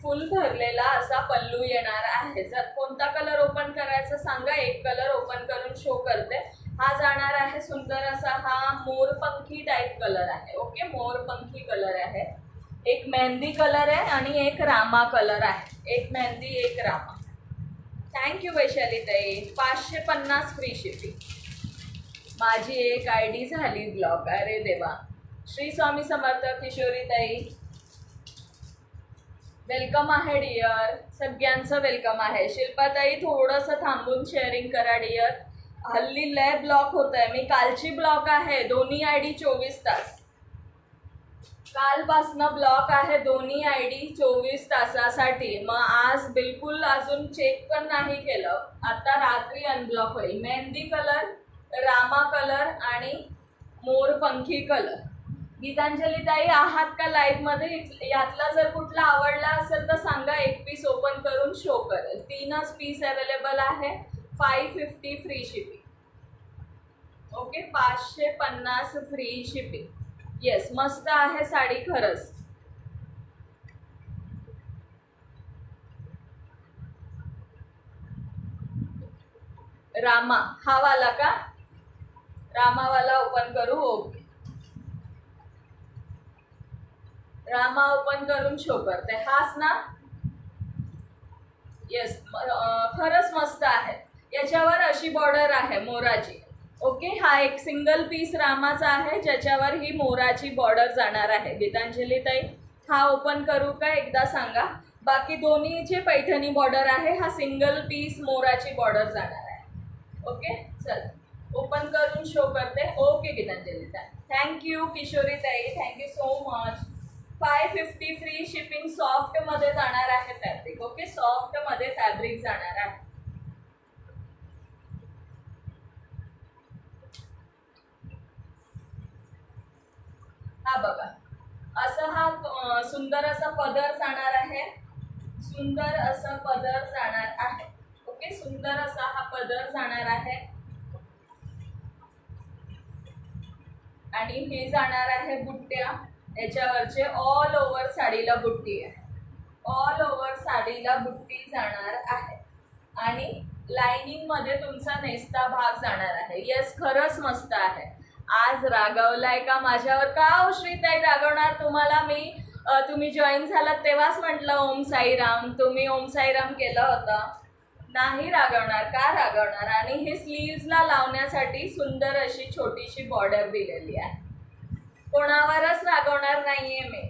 फुल भरलेला असा पल्लू येणार आहे. जर कोणता कलर ओपन करायचा सांगा, एक कलर ओपन करून शो करते. हा जाणार आहे सुंदर असा, हा मोरपंखी टाईप कलर आहे. ओके, मोरपंखी कलर आहे. एक मेहंदी कलर आहे आणि एक रामा कलर आहे. एक मेहंदी, एक रामा. थँक्यू वैशाली ताई. 550 फ्री शिपिंग. माझी एक ID झाली ब्लॉक. अरे देवा. श्री स्वामी समर्थ किशोरी ताई, वेलकम आहे डिअर. सगळ्यांचं वेलकम आहे. शिल्पाताई थोडंसं थांबून शेअरिंग करा डिअर. हल्ली लय ब्लॉक होत आहे. मी कालची ब्लॉक आहे. दोन्ही ID 24 तास. कालपासनं ब्लॉक आहे दोन्ही ID 24 तासासाठी. मग आज बिलकुल अजून चेक पण नाही केलं. आता रात्री अनब्लॉक होईल. मेहंदी कलर, रामा कलर आणि मोरपंखी कलर. गीतांजली ताई आहात का लाईव्ह मध्ये? यातला जर कुठला आवडला असेल तर सांगा, एक पीस ओपन करून शो करेल. 3च पीस अवेलेबल आहे. 550 free shipping. Okay, 550 free shipping. Yes, मस्त आहे साडी खरंच. रामा हा वाला का? रामावाला ओपन करू. ओके, रामा ओपन करून शो करते. हाच ना? येस, खरंच मस्त आहे. याच्यावर अशी बॉर्डर आहे मोराची. ओके, हा एक सिंगल पीस रामाचा आहे ज्याच्यावर ही मोराची बॉर्डर जाणार आहे. गीतांजली ताई, हा ओपन करू का एकदा सांगा. बाकी दोन्हीचे पैठणी बॉर्डर आहे. हा सिंगल पीस मोराची बॉर्डर जाणार आहे. ओके, चल ओपन करून शो करते. ओके गीतांजली ताई, थँक्यू. किशोरी ताई, thank you so much. 550 free shipping. Soft मध्ये जाणार आहे फॅब्रिक. ओके, सॉफ्ट मध्ये फॅब्रिक जाणार आहे. हा बघा, असं हा सुंदर असा पदर जाणार आहे. सुंदर असं पदर जाणार आहे. ओके, सुंदर असा हा पदर जाणार आहे. आणि हे जाणार आहे बुट्ट्या. याच्यावरचे ऑल ओव्हर साडीला बुट्टी आहे. ऑल ओव्हर साडीला बुट्टी जाणार आहे. आणि लाइनिंग मध्ये तुमचा नेसता भाग जाणार आहे. येस, खरंच मस्त आहे. आज रागवलाय का माझ्यावर? का हो श्रीताई रागवणार तुम्हाला मी? तुम्ही जॉईन झालात तेव्हाच म्हटलं ओम साईराम. तुम्ही ओम साईराम केलं होतं. नाही रागवणार, का रागवणार? आणि हे स्लीव्सला लावण्यासाठी सुंदर अशी छोटीशी बॉर्डर दिलेली आहे. कोणावरच रागवणार नाहीये मी.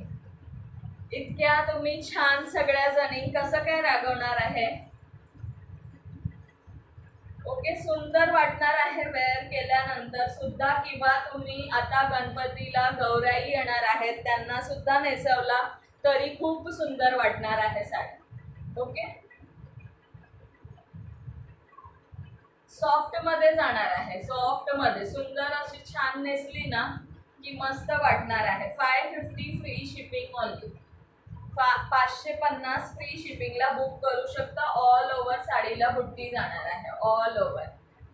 इतक्या तुम्ही छान सगळ्या जणी, कसं काय रागवणार आहे? ओके, सुंदर वाटणार आहे वेअर केल्यानंतर सुद्धा, किंवा तुम्ही आता गणपतीला गौराई येणार आहेत त्यांना सुद्धा नेसवला तरी खूप सुंदर वाटणार आहे साडी. ओके, सॉफ्ट मध्ये जाणार आहे. सॉफ्ट मध्ये सुंदर अशी छान नेसली ना की मस्त वाटणार आहे. 550 फ्री शिपिंग ओनली. 550 फ्री शिपिंगला बुक करू शकता. ऑल ओव्हर साडीला बुट्टी जाणार आहे, ऑल ओव्हर.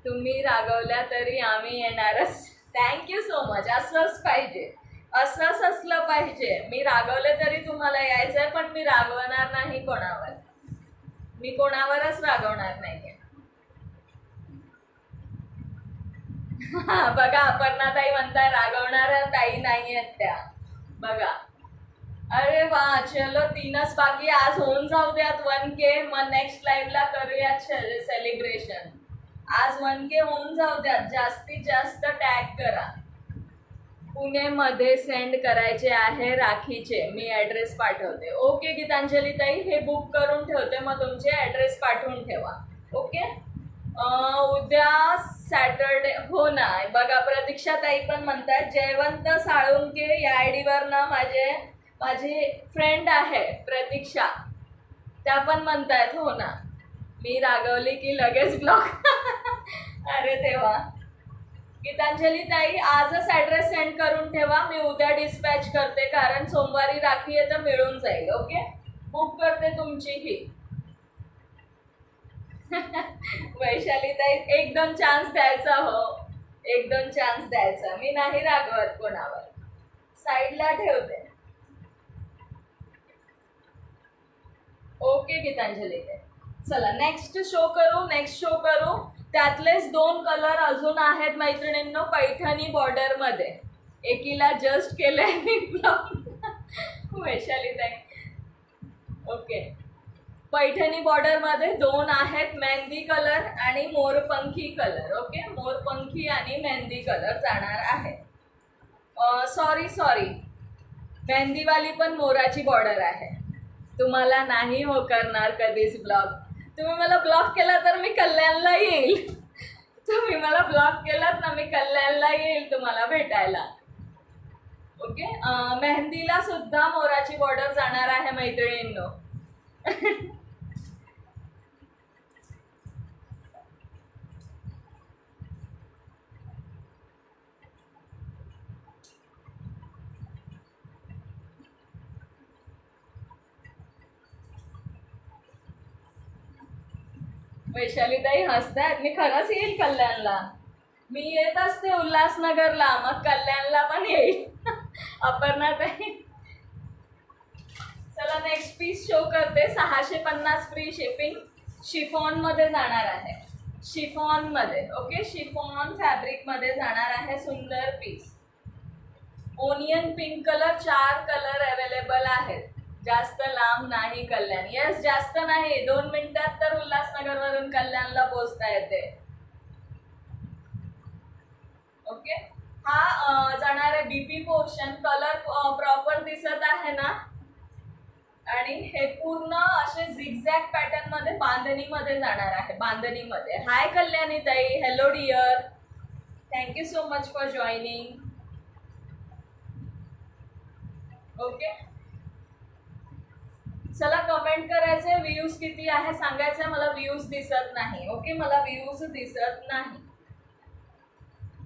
तुम्ही रागवल्या तरी आम्ही येणारच. Thank you so much. असंच पाहिजे, असंच असलं पाहिजे. मी रागवले तरी तुम्हाला यायचं आहे, पण मी रागवणार नाही कोणावर. मी कोणावरच रागवणार नाहीये. बघा, अपर्णाताई म्हणताय रागवणाऱ्या ताई नाही आहेत त्या. बघा, अरे वा, चलो 3च बाकी. आज होऊन जाऊ द्यात 1K, मग नेक्स्ट लाईव्हला करूयात सेलिब्रेशन. आज 1K होऊन जाऊ द्यात. जास्तीत जास्त टॅग करा. पुणेमध्ये सेंड करायचे आहे राखीचे. मी ॲड्रेस पाठवते. ओके गीतांजली ताई, हे बुक करून ठेवते, मग तुमचे ॲड्रेस पाठवून ठेवा. ओके, उद्या सॅटरडे. हो ना, बघा प्रतीक्षा ताई पण म्हणतात. जयवंत साळुंके या आयडीवर ना माझी फ्रेंड आहे प्रतीक्षा, त्या पण म्हणतायत. हो ना, मी रागवली की लगेच ब्लॉक. अरे तेव्हा गीतांजली ताई, आजच ॲड्रेस सेंड करून ठेवा. मी उद्या डिस्पॅच करते, कारण सोमवारी राखी आहे तर मिळून जाईल. ओके, बुक करते तुमची ही. वैशाली ताई, 1-2 चान्स द्यायचा. हो, 1-2 चान्स द्यायचा. मी नाही रागवत कोणावर. साईडला ठेवते. ओके गीतांजली ताई, चला नेक्स्ट शो करू. त्यातलेच 2 कलर अजून आहेत मैत्रिणींनो, पैठणी बॉर्डर मध्ये. एकीला जस्ट केलंय मी ब्लॉक. वैशाली ताई, ओके, पैठणी बॉर्डर मध्ये 2 आहेत, मेहंदी कलर आणि मोरपंखी कलर. ओके, मोरपंखी आणि मेहंदी कलर जाणार आहे. सॉरी, मेहंदीवाली पण मोराची बॉर्डर आहे. तुम्हाला नाही हो करणार कधीच ब्लॉक. तुम्ही मला ब्लॉक केला तर मी कल्याणला येईल. तुम्ही मला ब्लॉक केलात ना, मी कल्याणला येईल तुम्हाला भेटायला. ओके, मेहंदीला सुद्धा मोराची बॉर्डर जाणार आहे मैत्रिणींनो. वैशालीताई हसतायत. मी खरंच येईल कल्याणला. मी येत असते उल्हासनगरला, मग कल्याणला पण येईल. अपर्णाताई, चला नेक्स्ट पीस शो करते. 650 फ्री शिपिंग. शिफॉन मध्ये जाणार आहे. शिफॉन मध्ये. ओके, शिफॉन फॅब्रिक मध्ये जाणार आहे. सुंदर piece. Onion pink colour. 4 colour available आहेत. जास्त लांब नाही कल्याण. येस, जास्त नाही. 2 मिनिटात तर उल्हासनगर वरून कल्याणला पोहोचता येते. ओके, हा जाणार आहे बीपी पोर्शन. कलर प्रॉपर दिसत आहे ना, आणि हे पूर्ण असे झिगझॅग पॅटर्न मध्ये बांधणी मध्ये जाणार आहे. बांधणी मध्ये. हाय कल्याणी ताई, hello dear, thank you so much for joining. Okay, चला कमेंट करायचे. व्ह्यूज किती आहे सांगायचं. मला व्ह्यूज दिसत नाही. ओके, मला व्ह्यूज दिसत नाही.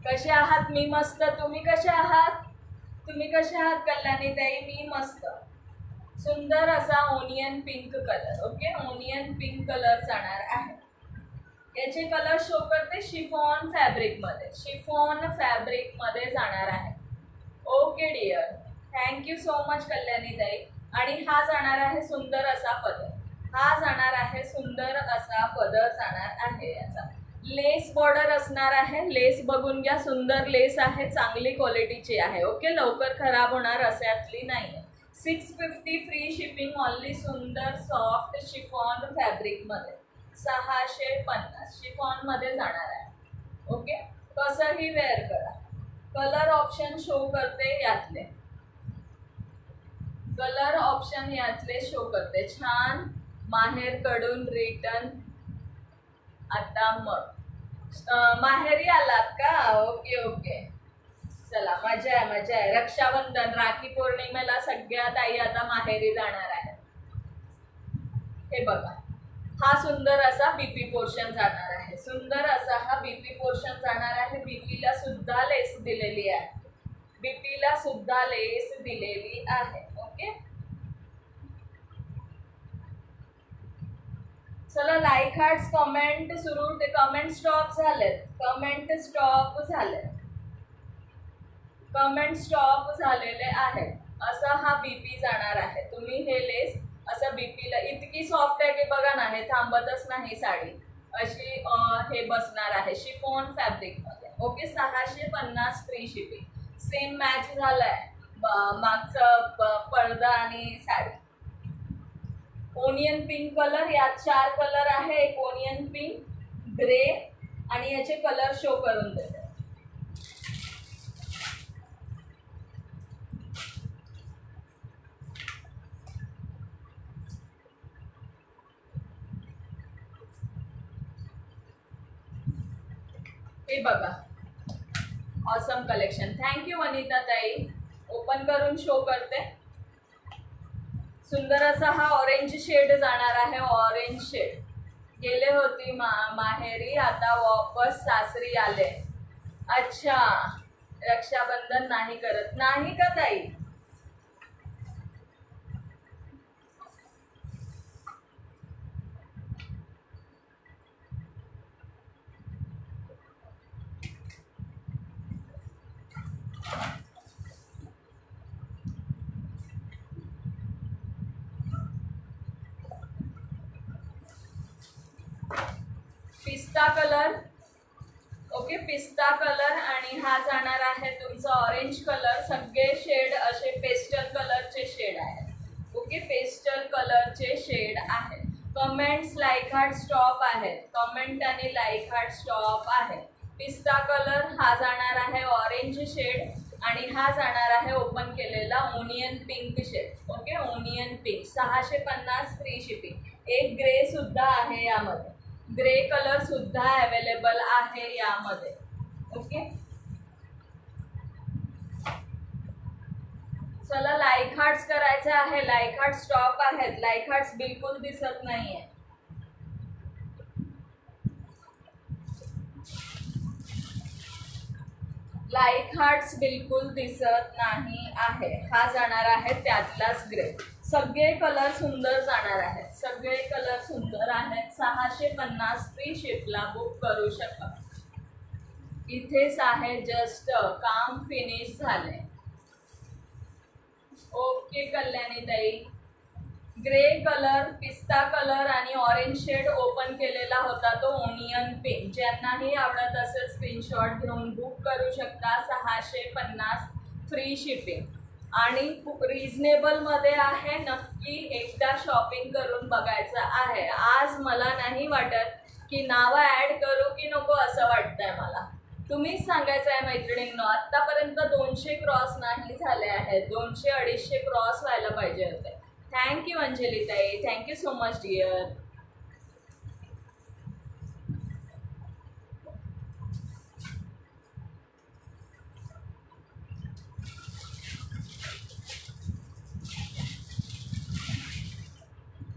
कसे आहात? मी मस्त. तुम्ही कसे आहात? कल्याणी ताई? मी मस्त. सुंदर असा onion pink colour. Okay, onion pink colour जाणार आहे. याचे कलर शो करते. शिफॉन फॅब्रिक मध्ये. शिफॉन फॅब्रिक मध्ये जाणार आहे. Okay dear, thank you so much Kalyani ताई. आणि हा जाणार आहे सुंदर असा पदर. सुंदर असा पदर जाणार आहे. याचा लेस बॉर्डर असणार आहे. लेस बघून घ्या, सुंदर लेस आहे, चांगली क्वालिटीची आहे. ओके, लवकर खराब होणार अशातली नाही. 650 फ्री शिपिंग ऑनली. सुंदर सॉफ्ट शिफॉन फॅब्रिक मध्ये. 650 शिफॉन मध्ये जाणार आहे. ओके, कसंही वेअर करा. कलर ऑप्शन शो करते यातले, कलर ऑप्शन यातले शो करते. छान. माहेरकडून रिटर्न. आता मग माहेरी आलात का? ओके ओके, चला मजा आहे मजा आहे. रक्षाबंधन, राखी पौर्णिमेला सगळ्या ताई आता माहेरी जाणार आहे. हे बघा, हा सुंदर असा बीपी पोर्शन जाणार आहे. सुंदर असा हा बीपी पोर्शन जाणार आहे. बीपीला सुद्धा लेस दिलेली आहे. बीपीला सुद्धा लेस दिलेली आहे. ओके, चला लाईक हार्ट्स कमेंट सुरू. ते कमेंट स्टॉप झालेत. कमेंट स्टॉप झाले. कमेंट स्टॉप झालेले आहेत. असा हा बीपी जाणार आहे. तुम्ही हे लेस असं बीपीला इतकी सॉफ्ट आहे की बघा ना, हे थांबतच नाही साडी अशी. हे बसणार आहे शिफॉन फॅब्रिक मध्ये. Okay, 650 free shipping. Same match झालाय मागचं पडदा आणि साडी. ओनियन पिंक कलर, यात 4 कलर आहे. एक ओनियन पिंक, ग्रे आणि याचे कलर शो करून देते. हे बघा, ऑसम कलेक्शन. थँक्यू वनिता ताई. ओपन करून शो करते. सुंदर असा हा ऑरेंज शेड जाणार आहे. Orange shade. गेले होती माहेरी, आता वापस सासरी आले. अच्छा, रक्षाबंधन नाही करत नाही का ताई? पिस्ता कलर. ओके, पिस्ता कलर आणि हा जाणार आहे तुमचा ऑरेंज कलर. सगळे शेड असे पेस्टल कलरचे शेड आहेत. ओके, पेस्टल कलरचे शेड आहेत. कमेंट्स लाईक हार्ट स्टॉप आहेत. कमेंट आणि लाईक हार्ट स्टॉप आहे. पिस्ता कलर हा जाणार आहे ऑरेंज शेड आणि हा जाणार आहे ओपन केलेला onion pink shade. Okay, onion pink. 650 free shipping. एक ग्रे सुद्धा आहे यामध्ये. ग्रे कलर सुद्धा अवेलेबल आहे यामध्ये. ओके, चला लाईक हार्ट्स करायचे आहे. लाईक हार्ट स्टॉप आहेत. लाईक हार्ट्स बिलकुल दिसत नाहीये. लाईक हार्ट्स बिलकुल दिसत नाही आहे. हा जाणार आहे त्यातलाच ग्रे. सगळे कलर सुंदर जाणार आहेत. सगळे कलर सुंदर आहेत. 650 फ्री शिपला बुक करू शकता. इथेच आहे, जस्ट काम फिनिश झाले. ओके कल्याणी ताई. ग्रे कलर, पिस्ता कलर आणि ऑरेंज शेड ओपन केलेला होता तो ओनियन पिंक. ज्यांनाही आवडत असेल स्क्रीनशॉट घेऊन बुक करू शकता. 650 फ्री शिपिंग आणि रिजनेबल मध्ये आहे. नक्की एकदा शॉपिंग करून बघायचं आहे. आज मला नाही वाटत की नावं ॲड करू की नको असं वाटतंय मला. तुम्हीच सांगायचं आहे मैत्रिणींनो. आत्तापर्यंत 200 क्रॉस नाही झाले आहेत. 200-250 क्रॉस व्हायला पाहिजे होते. थँक्यू अंजली ताई. Thank you so much dear.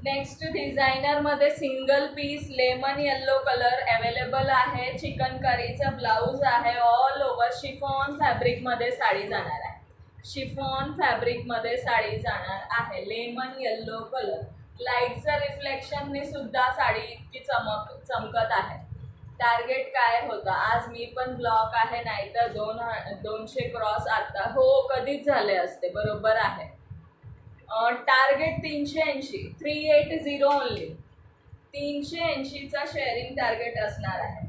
Next designer मध्ये single piece lemon yellow colour available आहे. चिकन करीचा ब्लाऊज आहे. ऑल ओव्हर शिफॉन फॅब्रिक मध्ये साडी जाणार आहे. शिफॉन फॅब्रिक मध्ये साडी जाणार आहे. Lemon yellow colour. लाईटचं रिफ्लेक्शनने सुद्धा साडी इतकी चमकत आहे. टार्गेट काय होता आज? मी पण ब्लॉक आहे, नाहीतर 200 क्रॉस आता हो कधीच झाले असते. बरोबर आहे. Target 380, 380 only. 380चा शेअरिंग टार्गेट असणार आहे.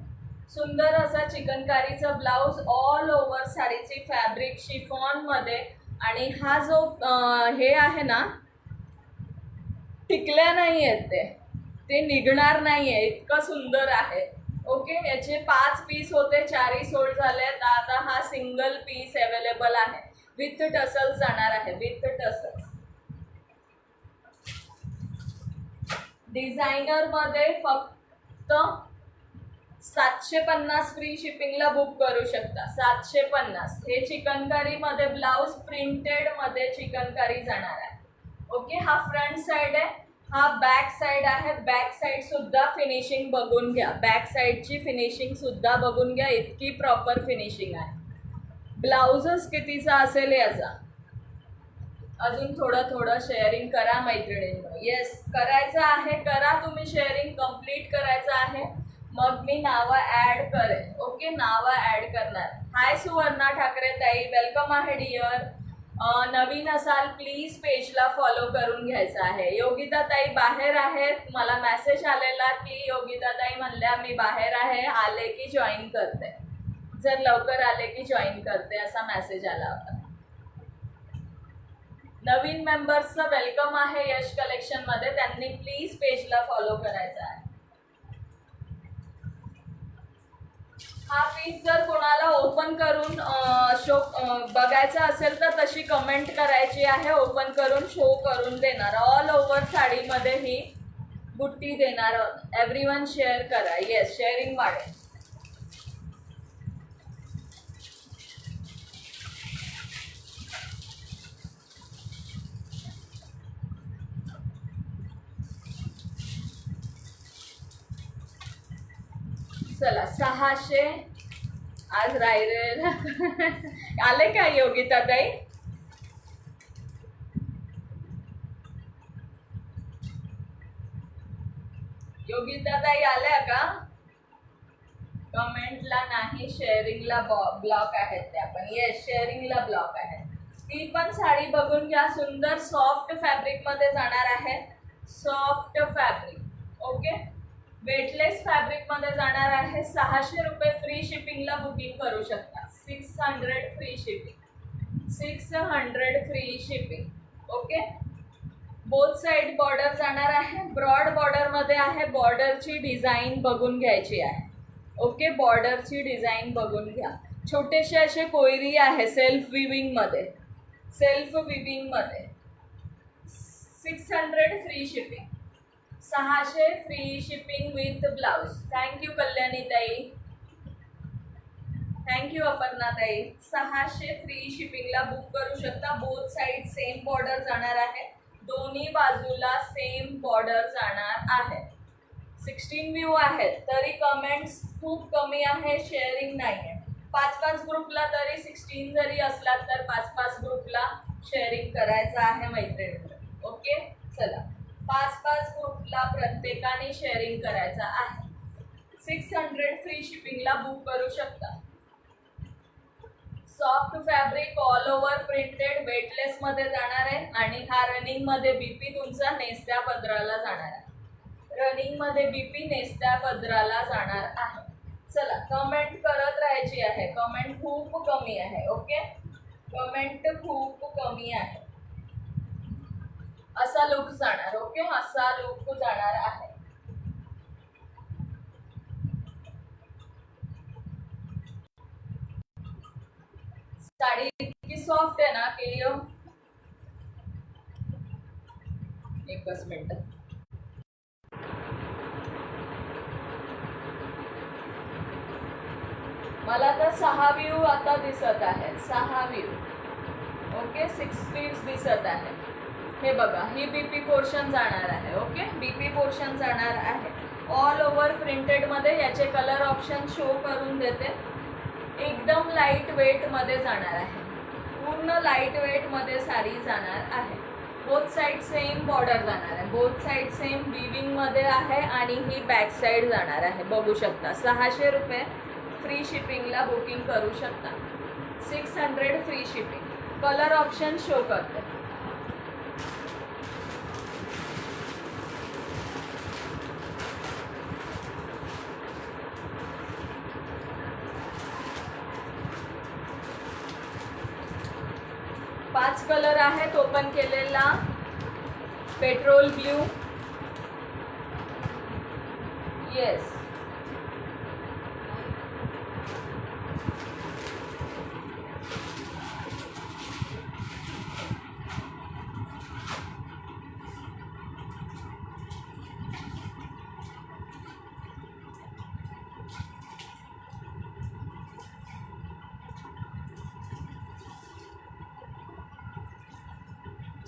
सुंदर असा चिकनकारीचा ब्लाऊज. ऑल ओव्हर साडीची फॅब्रिक शिफॉन मध्ये. आणि हा जो हे आहे ना, टिकल्या नाही आहेत ते निघणार नाही आहे. इतकं सुंदर आहे. ओके, याचे 5 पीस होते, 4ही सोल्ड झालेत. आता हा सिंगल पीस अवेलेबल आहे, विथ टसल्स जाणार आहे, विथ टसल्स. डिझायनर मध्ये फक्त 750 फ्री शिपिंगला बुक करू शकता. 750. हे चिकनकारी मध्ये ब्लाउज प्रिंटेड मध्ये चिकनकारी जाणार आहे. ओके, हा फ्रंट साइड आहे, हा बॅक साइड आहे. बॅक साइड सुद्धा फिनिशिंग बघून घ्या, बॅक साइडची फिनिशिंग सुद्धा बघून घ्या, इतकी प्रॉपर फिनिशिंग आहे. ब्लाउजच कितीचा असेल याचा. अजून थोडं शेअरिंग करा मैत्रिणींनो. येस, करायचं आहे, करा तुम्ही शेअरिंग, कंप्लीट करायचं आहे. मग मी नावं ॲड करेन. ओके, नावं ॲड करणार. हाय सुवर्णा ठाकरे ताई, वेलकम आहे डिअर. नवीन असाल प्लीज पेजला फॉलो करून घ्यायचं आहे. योगिता ताई बाहेर आहेत, मला मेसेज आलेला की योगिता ताई म्हणल्या मी बाहेर आहे, आले की जॉईन करते. जर लवकर आले की जॉईन करते असा मेसेज आला होता. नवीन मेंबर्सचं वेलकम आहे यश कलेक्शन मध्ये, त्यांनी प्लीज पेजला फॉलो करायचं आहे. हा पीस जर कोणाला ओपन करून शो बघायचा असेल तर तशी कमेंट करायची आहे, ओपन करून शो करून देणार. ऑल ओव्हर साडीमध्ये ही बुट्टी देणार. एव्हरीवन शेअर करा. येस, शेअरिंग वाढेल. चला 600 आज राहिले. आले का योगिता ताई? योगिता ताई आल्या का? कमेंटला नाही, शेअरिंगला ब्लॉक आहेत त्या पण. येस, शेअरिंगला ब्लॉक आहे. ती पण साडी बघून घ्या, सुंदर सॉफ्ट फॅब्रिक मध्ये जाणार आहे. Soft fabric. Okay, weightless fabric मध्ये जाणार आहे. 600 रुपये फ्री शिपिंगला बुकिंग करू शकता. 600 free shipping, 600 free shipping. Okay, both side border जाणार आहे. ब्रॉड बॉर्डर मध्ये आहे. बॉर्डरची डिझाईन बघून घ्यायची आहे. ओके, बॉर्डरची डिझाईन बघून घ्या. छोटेसे असे कोयरी आहे सेल्फ विविंग मध्ये, सेल्फ विविंग मध्ये. 600 free shipping, 600 free shipping with blouse. Thank you Kalyani ताई, थँक्यू अपर्णा ताई. 600 फ्री शिपिंगला बुक करू शकता. बोथ साइड सेम बॉर्डर जाणार आहे, दोन्ही बाजूला सेम बॉर्डर जाणार आहे. 16 व्ह्यू आहेत तरी कमेंट्स खूप कमी आहे, शेअरिंग नाही आहे. 5-5 ग्रुपला तरी 16 जरी असला तर 5-5 ग्रुपला शेअरिंग करायचं आहे मैत्रिणी. ओके, चला 5-5 ग्रुपला प्रत्येकाने शेअरिंग करायचं आहे. 600 फ्री शिपिंगला बुक करू शकता. Soft fabric all over printed weightless मध्ये जाणार आहे. आणि हा रनिंग मध्ये बीपी तुमचा नेसत्या पदराला जाणार आहे. रनिंग मध्ये बीपी नेसत्या पदराला जाणार आहे. चला, कमेंट करत राहायची आहे. कमेंट खूप कमी आहे. ओके, कमेंट खूप कमी आहे. असा लुक जाणार. ओके, असा लुक जाणार आहे. साडी इतकी सॉफ्ट आहे ना की एकच मिनिट. मला तर 6 व्ह्यू आता दिसत आहेत. 6 व्ह्यू. ओके, 6 व्ह्यूज दिसत आहे. हे बघा, ही बीपी पोर्शन जाणार आहे. ओके, बीपी पोर्शन जाणार आहे. ऑल ओव्हर प्रिंटेड मध्ये. याचे कलर ऑप्शन शो करून देते. एकदम लाईट वेट मध्ये जाणार आहे. पूर्ण लाईट वेट मध्ये साडी जाणार आहे. बोथ साइड सेम बॉर्डर जाणार आहे. बोथ साइड सेम विविंग मध्ये आहे. आणि ही बॅक साइड जाणार आहे. बघू शकता. 600 रुपये फ्री शिपिंगला बुकिंग करू शकता. 600 free shipping. Colour option show करते. पाच कलर आहेत ओपन केलेला. पेट्रोल ब्ल्यू, येस,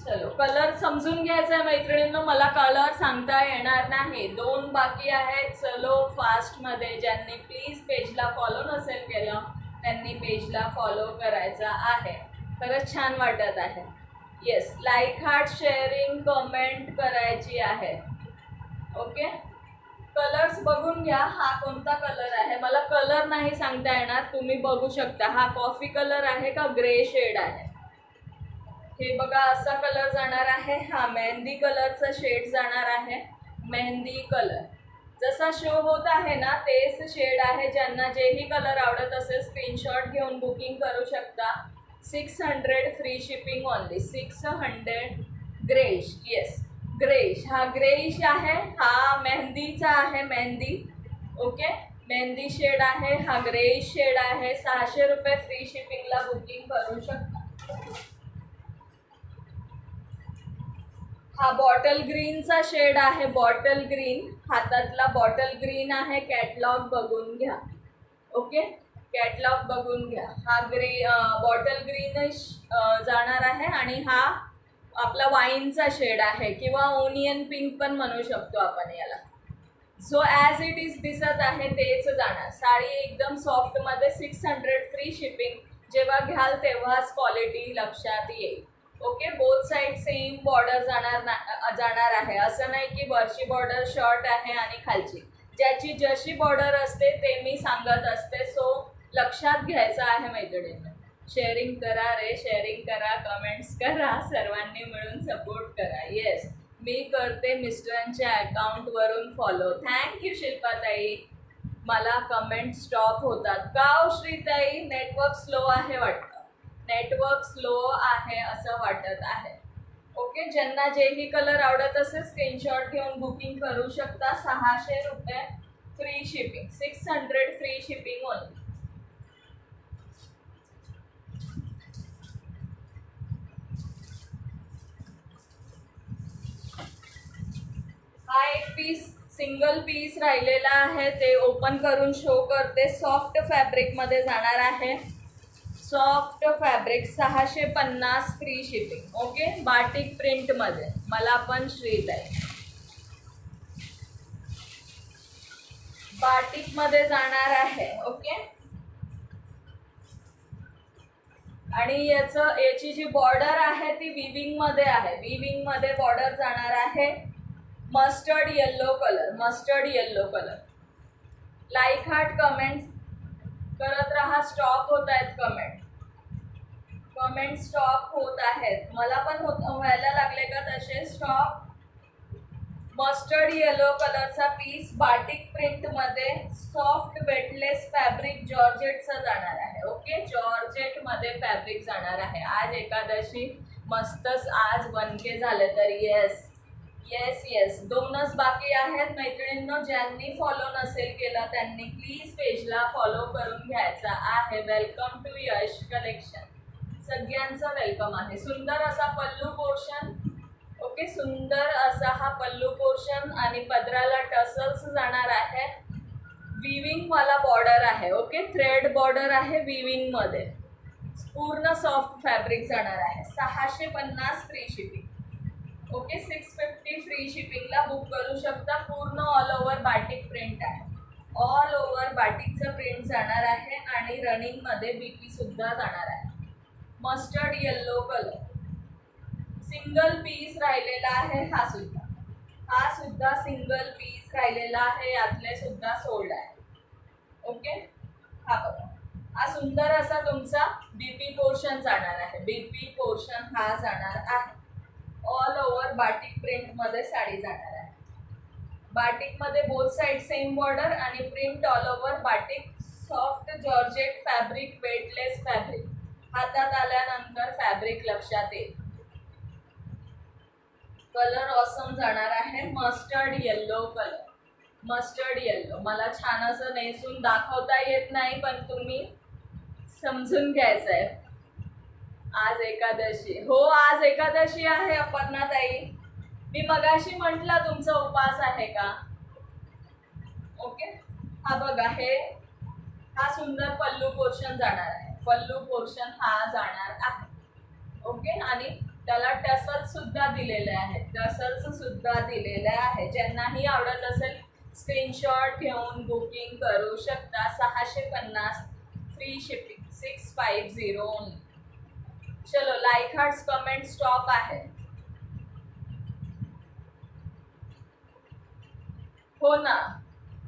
चलो कलर समजून घ्यायचा आहे मैत्रिणींनो, मला कलर सांगता येणार नाही. 2 बाकी आहेत. चलो फास्टमध्ये. ज्यांनी प्लीज पेजला फॉलो नसेल केलं त्यांनी पेजला फॉलो करायचा आहे. खरंच छान वाटत आहे. Yes, like heart sharing comment करायची आहे. ओके, कलर्स बघून घ्या. हा कोणता कलर आहे मला कलर नाही सांगता येणार, तुम्ही बघू शकता. हा कॉफी कलर आहे का ग्रे शेड आहे. हे बघा असा कलर जाणार आहे. हा मेहंदी कलरचा शेड जाणार आहे. मेहंदी कलर जसा शो होत आहे ना तेच शेड आहे. ज्यांना जेही कलर आवडत असेल स्क्रीनशॉट घेऊन बुकिंग करू शकता. 600 free shipping only. 600 greyish. Yes greyish, हा ग्रेश आहे. हा मेहंदीचा आहे. मेहंदी. ओके, मेहंदी शेड आहे. हा ग्रेश शेड आहे. 600 रुपये फ्री शिपिंगला बुकिंग करू शकता. हा बॉटल ग्रीनचा शेड आहे. बॉटल ग्रीन, हातातला बॉटल ग्रीन आहे. कॅटलॉग बघून घ्या. ओके, कॅटलॉग बघून घ्या. हा बॉटल ग्रीनिश जाणार आहे आणि हा आपला वाईनचा शेड आहे किंवा ओनियन पिंक पण म्हणू शकतो आपण याला. सो ॲज इट इज दिसत आहे तेच जाणार. साडी एकदम सॉफ्टमध्ये. 600 फ्री शिपिंग. जेव्हा घ्याल तेव्हाच क्वालिटी लक्षात येईल. Okay, both side same border जाणार आहे. असं नाही की वरची बॉर्डर शॉर्ट आहे आणि खालची. ज्याची जशी बॉर्डर असते ते मी सांगत असते. सो लक्षात घ्यायचं आहे मैत्रिणींना. शेअरिंग करा रे, शेअरिंग करा, कमेंट्स करा, सर्वांनी मिळून सपोर्ट करा. येस, मी करते मिस्टरांच्या अकाउंटवरून फॉलो. थँक्यू शिल्पाताई. मला कमेंट स्टॉप होतात का हो श्रीताई? नेटवर्क स्लो आहे वाटतं. नेटवर्क स्लो आहे असं वाटत आहे. ओके, ज्यांना जेही कलर आवडत असेल स्क्रीनशॉट घेऊन बुकिंग करू शकता. 600 रुपये free shipping. 600 free shipping only. हा एक पीस सिंगल पीस राहिलेला आहे ते ओपन करून शो करते. सॉफ्ट फॅब्रिकमध्ये जाणार आहे. Soft fabric 650 free shipping. Okay, batik प्रिंटमध्ये. मला पण श्रीत आहे. बाटिकमध्ये जाणार आहे. ओके, आणि याची जी बॉर्डर आहे ती विविंगमध्ये आहे. विविंगमध्ये बॉर्डर जाणार आहे. Mustard yellow colour. Mustard yellow colour. Like heart comment करत राहा. स्टॉप होत आहेत कमेंट. कमेंट स्टॉप होत आहेत. मला पण व्हायला लागले का तसे स्टॉप. मस्टर्ड येलो कलरचा पीस बाटिक प्रिंटमध्ये सॉफ्ट वेटलेस फॅब्रिक जॉर्जेटचा जाणार आहे. ओके, जॉर्जेटमध्ये फॅब्रिक जाणार आहे. आज एकादशी मस्तच आज बनके झाले तर. येस येस येस, 2च बाकी आहेत मैत्रिणींनो. ज्यांनी फॉलो नसेल केला त्यांनी प्लीज पेजला फॉलो करून घ्यायचा आहे. Welcome to Yash collection. सगळ्यांचं वेलकम आहे. सुंदर असा पल्लू पोर्शन. ओके, सुंदर असा हा पल्लू पोर्शन आणि पदराला टसल्स जाणार आहे. विविंग वाला बॉर्डर आहे. ओके, थ्रेड बॉर्डर आहे विविंगमध्ये. पूर्ण सॉफ्ट फॅब्रिक जाणार आहे. 650 फ्री शिपिंग. ओके, 650 फ्री शिपिंगला बुक करू शकता. पूर्ण ऑल ओव्हर बाटिक प्रिंट आहे. ऑल ओव्हर बाटिकचं प्रिंट जाणार आहे आणि रनिंगमध्ये बीपी सुद्धा जाणार आहे. Mustard yellow colour. Single piece राहिलेला आहे. हा सुद्धा सिंगल पीस राहिलेला आहे. यातले सुद्धा सोल्ड आहे. ओके, हा बघा. हा सुंदर असा तुमचा बीपी पोर्शन जाणार आहे. बीपी पोर्शन हा जाणार आहे. ऑल ओव्हर बाटिक प्रिंटमध्ये साडी जाणार आहे. बाटिकमध्ये बोथ साईड सेम बॉर्डर आणि print all over batik. Soft georgette fabric, weightless fabric. हातात आल्यानंतर फॅब्रिक लक्षात येईल. कलर ऑसम जाणार आहे. Mustard yellow colour. Mustard yellow मला छान असं नेसून दाखवता येत नाही पण तुम्ही समजून घ्यायचं आहे. आज एकादशी. हो, आज एकादशी आहे अपर्णाताई. मी मगाशी म्हटलं तुमचा उपवास आहे का. ओके, हा बघा. हा सुंदर पल्लू पोर्शन जाणार आहे. पल्लू पोर्शन हा जाणार आहे. ओके, आणि त्याला टसल्स सुद्धा दिलेले आहेत, टसल्स सुद्धा दिलेले आहे. ज्यांनाही आवडत असेल स्क्रीनशॉट घेऊन बुकिंग करू शकता. 650 फ्री शिपिंग, 650 ओनली. चलो लाईक हार्ट्स कमेंट स्टॉप आहे. हो ना.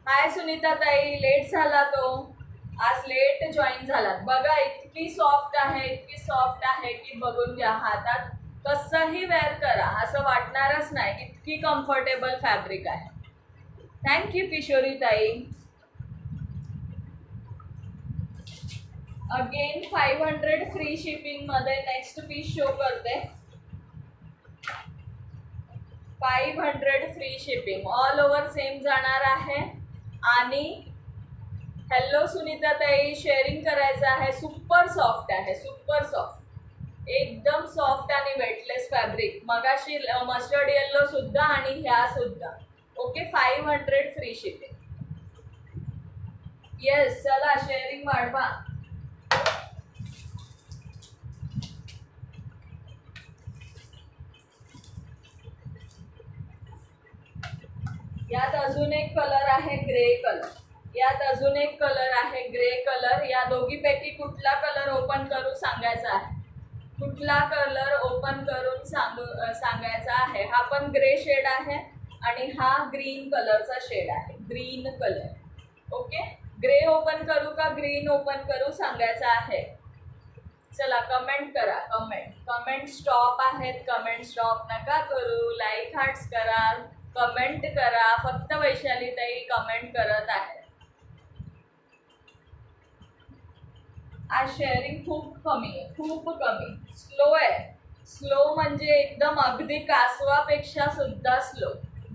हाय सुनीता ताई, लेट झाला तो, आज लेट जॉईन झालात. बघा इतकी सॉफ्ट आहे, इतकी सॉफ्ट आहे की बघून घ्या. हातात कसंही वेअर करा असं वाटणारच नाही, इतकी कम्फर्टेबल फॅब्रिक आहे. थँक्यू किशोरी ताई. अगेन 500 फ्री शिपिंग मध्ये नेक्स्ट पीस शो करते. 500 free shipping all over same जाणार आहे. आणि हॅलो सुनीता ताई, शेअरिंग करायचं आहे. सुपर सॉफ्ट आहे, सुपर सॉफ्ट, एकदम सॉफ्ट आणि वेटलेस फॅब्रिक. मगाशी मस्टर्ड येल्लो सुद्धा आणि ह्या सुद्धा. Okay 500 free shipping. येस, चला शेअरिंग वाढवा. यात अजून एक कलर आहे ग्रे कलर. यात अजून एक कलर आहे ग्रे कलर. या दोघीपैकी कुठला कलर ओपन करू सांगायचा आहे, कुठला कलर ओपन करून सांगायचा आहे. हा पण ग्रे शेड आहे आणि हा ग्रीन कलरचा शेड आहे, green colour. Okay, grey open करू का ग्रीन ओपन करू सांगायचा आहे. चला कमेंट करा, कमेंट स्टॉप आहेत, कमेंट स्टॉप नका करू. लाईक हार्ट्स करा, कमेंट करा. फक्त वैशाली ताई कमेंट करत आहे. आज शेअरिंग खूप कमी आहे, खूप कमी, स्लो आहे. स्लो म्हणजे एकदम अगदी कासवापेक्षा सुद्धा स्लो.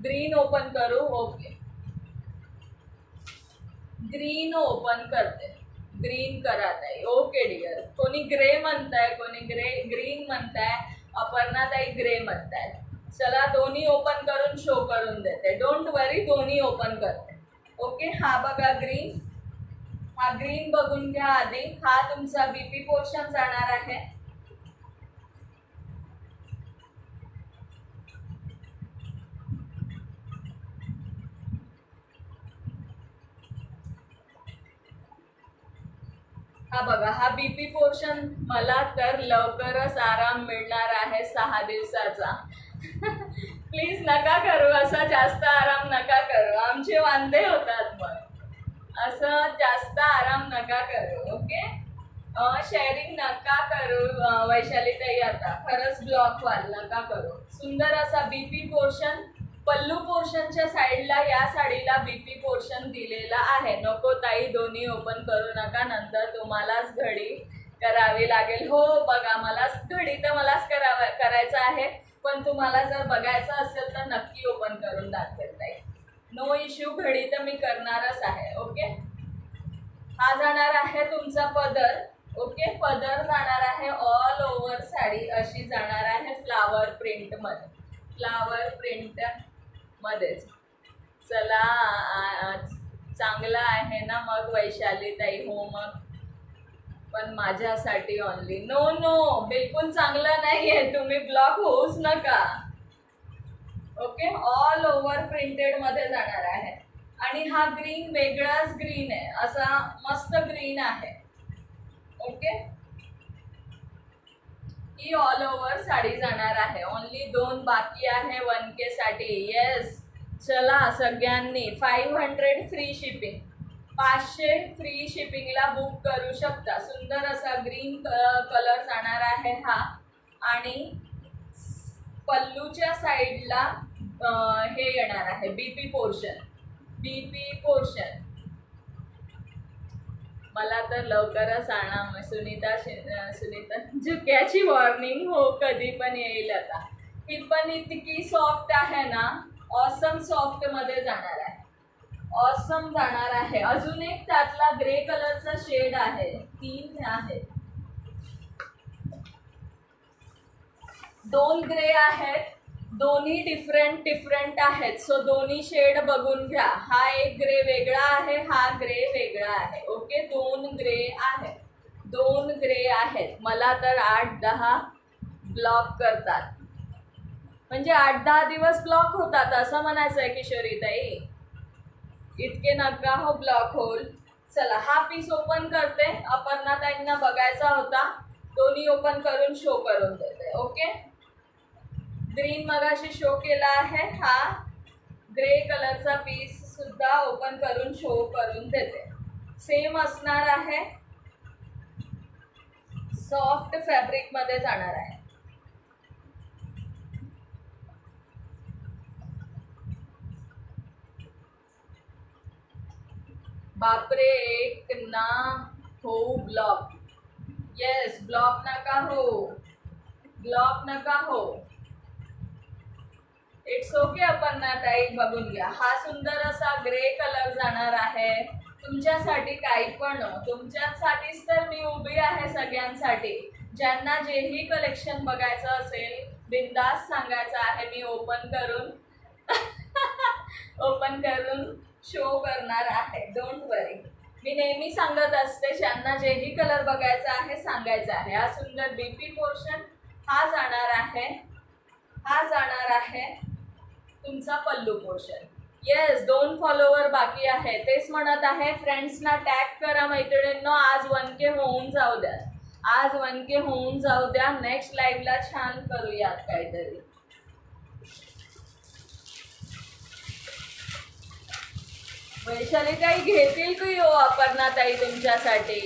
ग्रीन ओपन करू. ओके, ग्रीन ओपन करते, ग्रीन करा ताई. Okay dear. कोणी ग्रे म्हणताय, कोणी ग्रीन म्हणताय, अपर्णा ताई ग्रे म्हणताय. चला दोन्ही ओपन करून शो करून देते. डोंट वरी, दोन्ही ओपन करते. ओके, हा बघा ग्रीन, हा ग्रीन बघून घ्या आधी. हा तुमचा बीपी पोर्शन जाणार आहे. हा बघा, हा बीपी पोर्शन. मला तर लवकरच आराम मिळणार आहे 6 दिवसाचा. प्लीज नका करू असा, जास्त आराम नका करू, आमचे वांदे होतात मग. असं जास्त आराम नका करू. ओके, शेअरिंग नका करू वैशाली ताई. आता खरंच ब्लॉक व्हाल, नका करू. सुंदर असा बीपी पोर्शन. पल्लू पोर्शनच्या साईडला या साडीला बीपी पोर्शन दिलेला आहे. नको ताई, दोन्ही ओपन करू नका, नंतर तुम्हालाच घडी करावी लागेल. हो बघा, मलाच घडी तर मलाच करायचं आहे, पण तुम्हाला जर बघायचं असेल तर नक्की ओपन करून दाखवेल ताई. नो इश्यू, घडी तर मी करणारच आहे. ओके, हा जाणार आहे तुमचा पदर. ओके, पदर जाणार आहे ऑल ओव्हर साडी अशी जाणार आहे फ्लावर प्रिंट मध्ये, फ्लावर प्रिंट मध्येच. चला चांगलं आहे ना मग वैशाली ताई. हो मग, पण माझ्यासाठी ऑनली. नो नो, बिलकुल चांगलं नाहीये, तुम्ही ब्लॉक होऊच नका. ओके, ऑल ओव्हर प्रिंटेड मध्ये जाणार आहे. आणि हा ग्रीन वेगळाच ग्रीन आहे, असा मस्त ग्रीन आहे. ओके, ही ऑल ओव्हर साडी जाणार आहे. ओनली 2 बाकी आहे 1K साठी. येस, चला सगळ्यांनी 500 फ्री शिपिंग, 500 फ्री शिपिंगला बुक करू शकता. सुंदर असा ग्रीन कलर जाणार आहे हा. आणि पल्लूच्या साईडला हे येणार आहे बीपी पोर्शन, बीपी पोर्शन. मला तर लवकरच आणा सुनीता. झुक्याची वॉर्निंग. हो, कधी पण येईल आता. ही पण इतकी सॉफ्ट आहे ना, ऑसम सॉफ्ट मध्ये जाणार आहे, ऑसम जाणार आहे. अजून एक त्यातला ग्रे कलरचा शेड आहे, 3 आहे, 2 ग्रे आहेत, दोन्ही डिफरंट आहेत. सो दोन्ही शेड बघून घ्या. हा एक ग्रे वेगळा आहे, हा ग्रे वेगळा आहे. ओके, 2 ग्रे आहेत, 2 ग्रे आहेत. मला तर 8-10 ब्लॉक करतात, म्हणजे 8-10 दिवस ब्लॉक होतात असं म्हणायचं आहे किशोरीताई. इतके नका हो ब्लॉक होल. चला हा पीस ओपन करते, अपर्णाताईंना बघायचा होता, दोन्ही ओपन करून शो करून देते. ओके, ग्रीन मगाशी शो केला आहे, हा ग्रे कलरचा पीस सुद्धा ओपन करून शो करून देते. सेम असणार आहे, सॉफ्ट फॅब्रिक मध्ये जाणार आहे. बापरे, एक ना हो ब्लॉक. येस, ब्लॉक नका हो, ब्लॉक नका हो. इट्स ओके अपर्णाताई, बघून घ्या. हा सुंदर असा ग्रे कलर जाणार आहे तुमच्यासाठी. काही पण तुमच्यासाठीच तर मी उभी आहे, सगळ्यांसाठी. ज्यांना जेही कलेक्शन बघायचं असेल बिंदास सांगायचं आहे, मी ओपन करून ओपन करून शो करणार आहे. डोंट वरी, मी नेहमी सांगत असते, ज्यांना जेही कलर बघायचा आहे सांगायचं आहे. हा सुंदर बीपी पोर्शन हा जाणार आहे, हा जाणार आहे तुमचा पल्लू पोर्शन. येस, 2 फॉलोवर बाकी आहे. तेच म्हणत आहे, फ्रेंड्सना टॅग करा मैत्रिणींनो. आज 1K होऊन जाऊ द्या, आज 1K होऊन जाऊ द्या. नेक्स्ट लाईव्हला छान करूयात काहीतरी. वैशाली ताई घेतील की हो अपर्णाताई तुमच्यासाठी,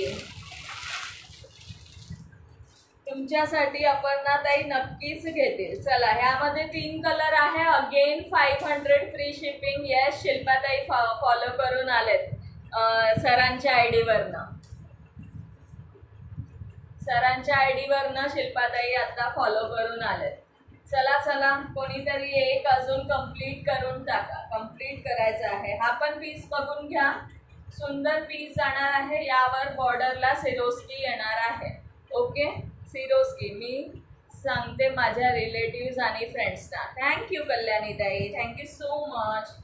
तुमच्यासाठी अपर्णाताई नक्कीच घेतील. चला, ह्यामध्ये 3 कलर आहे. Again 500 free shipping. येस, शिल्पाताई फॉलो करून आलेत सरांच्या आय डीवरनं. सरांच्या आय डीवरनं शिल्पाताई आता फॉलो करून आलेत. चला चला, कोणीतरी एक अजून कंप्लीट करून टाका. कंप्लीट करायचं आहे. हा पण पीस बघून घ्या, सुंदर पीस जाणार आहे. यावर बॉर्डरला सिरोस्की येणार आहे. ओके, सिरोस्की मी सांगते माझ्या रिलेटिव्स आणि फ्रेंड्सना. थँक्यू कल्याणीताई, thank you so much.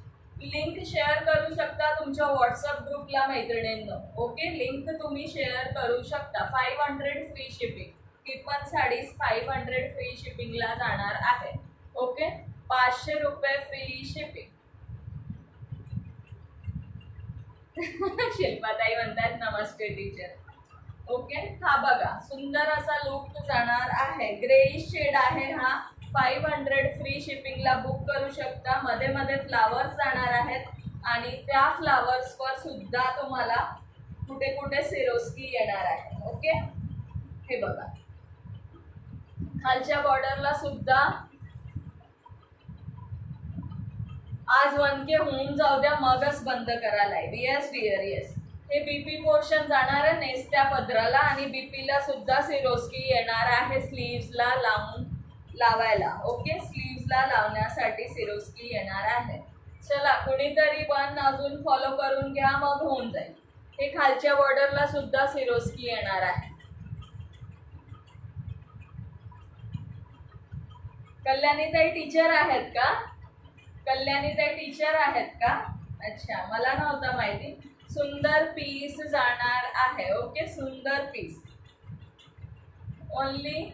Link share करू शकता तुमच्या व्हॉट्सअप ग्रुपला मैत्रिणींनो. ओके, लिंक तुम्ही शेअर करू शकता. 500 फ्री शिपिंग. ही पण साडीज 500 फ्री शिपिंगला जाणार आहे. ओके, 500 रुपये फ्री शिपिंग. शिल्पाताई म्हणतात नमस्ते टीचर. ओके, हा बघा सुंदर असा लुक जाणार आहे. ग्रेइश शेड आहे हा. 500 फ्री शिपिंगला बुक करू शकता. मध्ये मध्ये फ्लावर्स जाणार आहेत आणि त्या फ्लावर्सवर सुद्धा तुम्हाला कुठे कुठे सिरोस्की येणार आहे. ओके, हे बघा, खालच्या बॉर्डरला सुद्धा आज 1K होऊन जाऊ द्या, मगच बंद करा लाईव्ह. Yes dear, yes. हे बीपी पोर्शन जाणार आहे नेसत्या पदराला आणि बीपीला सुद्धा सिरोस्की येणार आहे स्लीव्सला लावायला. ओके, स्लीव्सला लावण्यासाठी सिरोस्की येणार आहे. चला, कुणीतरी 1 अजून फॉलो करून घ्या, मग होऊन जाईल. हे खालच्या बॉर्डरला सुद्धा सिरोस्की येणार आहे. कल्याणीताई टीचर आहेत का? कल्याणीताई टीचर आहेत का? अच्छा, मला नव्हतं माहिती. सुंदर पीस जाणार आहे. ओके, सुंदर पीस. ओनली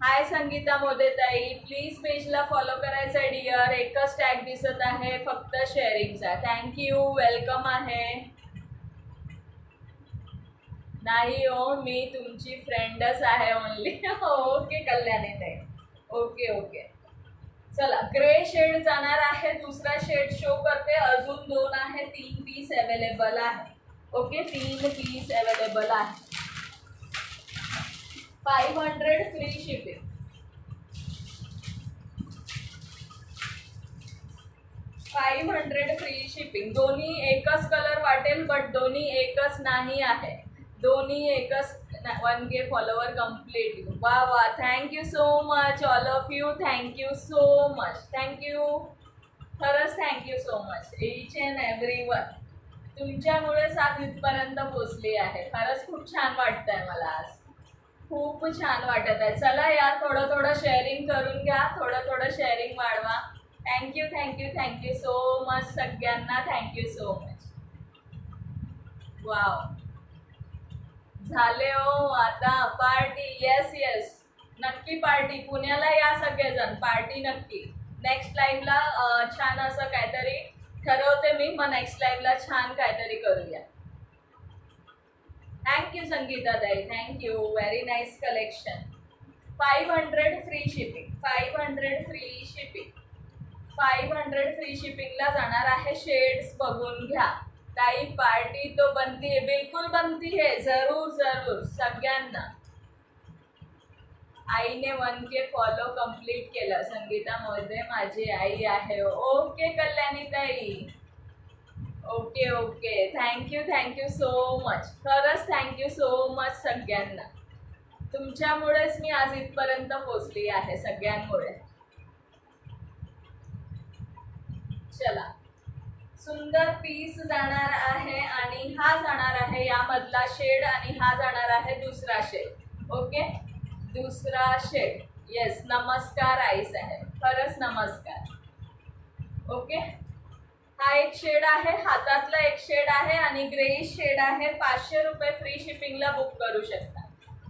हाय संगीता मोदेताई, प्लीज पेजला फॉलो करायचं आहे डिअर. एकच टॅग दिसत आहे फक्त शेअरिंगचा. थँक्यू, वेलकम आहे. नाही हो, मी तुमची फ्रेंडच आहे ओनली. ओके कल्याणीताई, ओके ओके. चला, ग्रे शेड जाणार आहे. दुसरा शेड शो करते. अजून 2 आहे. 3 पीस अवेलेबल आहे. ओके, 3 पीस अवेलेबल आहे. 500 फ्री शिपिंग. 500 free shipping. दोन्ही एकच कलर वाटेल, बट दोन्ही एकच नाही आहे. दोन्ही एकच. 1K follower complete. वा वा, thank you so much all of you. Thank you so much, thank you, खरंच thank you so much each and everyone. तुमच्यामुळेच आज इथपर्यंत पोचली आहे. खरंच खूप छान वाटतंय मला आज, खूप छान वाटत आहे. चला यार, थोडं थोडं शेअरिंग करून घ्या, थोडं थोडं शेअरिंग वाढवा. Thank you thank you thank you so much सगळ्यांना. Thank you so much. वाव, झाले हो आता पार्टी. येस येस, नक्की पार्टी, पुण्याला या सगळेजण, पार्टी नक्की. नेक्स्ट लाईव्हला छान असं काहीतरी ठरवते मी, मग नेक्स्ट लाईव्हला छान काहीतरी करूया. थँक्यू संगीता ताई, thank you. Very nice collection. 500 free shipping, 500 free shipping, 500 free शिपिंगला जाणार आहे. शेड्स बघून घ्या ताई. पार्टी तो बनती है, बिलकुल बनती है, जरूर जरूर सगळ्यांना. आईने 1K फॉलो कंप्लीट केलं. संगीता मध्ये माझी आई आहे. ओके कल्याणी ताई, okay okay. Thank you so much. खरंच थँक्यू सो मच सगळ्यांना. तुमच्यामुळेच मी आज इथपर्यंत पोचली आहे, सगळ्यांमुळे. चला, सुंदर पीस जाणार आहे आणि हा जाणार आहे यामधला शेड आणि हा जाणार आहे दुसरा शेड. ओके, दुसरा शेड. येस, नमस्कार आई साहेब, खरंच नमस्कार. ओके, हा एक शेड आहे, हातातला एक शेड आहे आणि ग्रेइश शेड आहे. 500 रुपये फ्री शिपिंगला बुक करू शकता.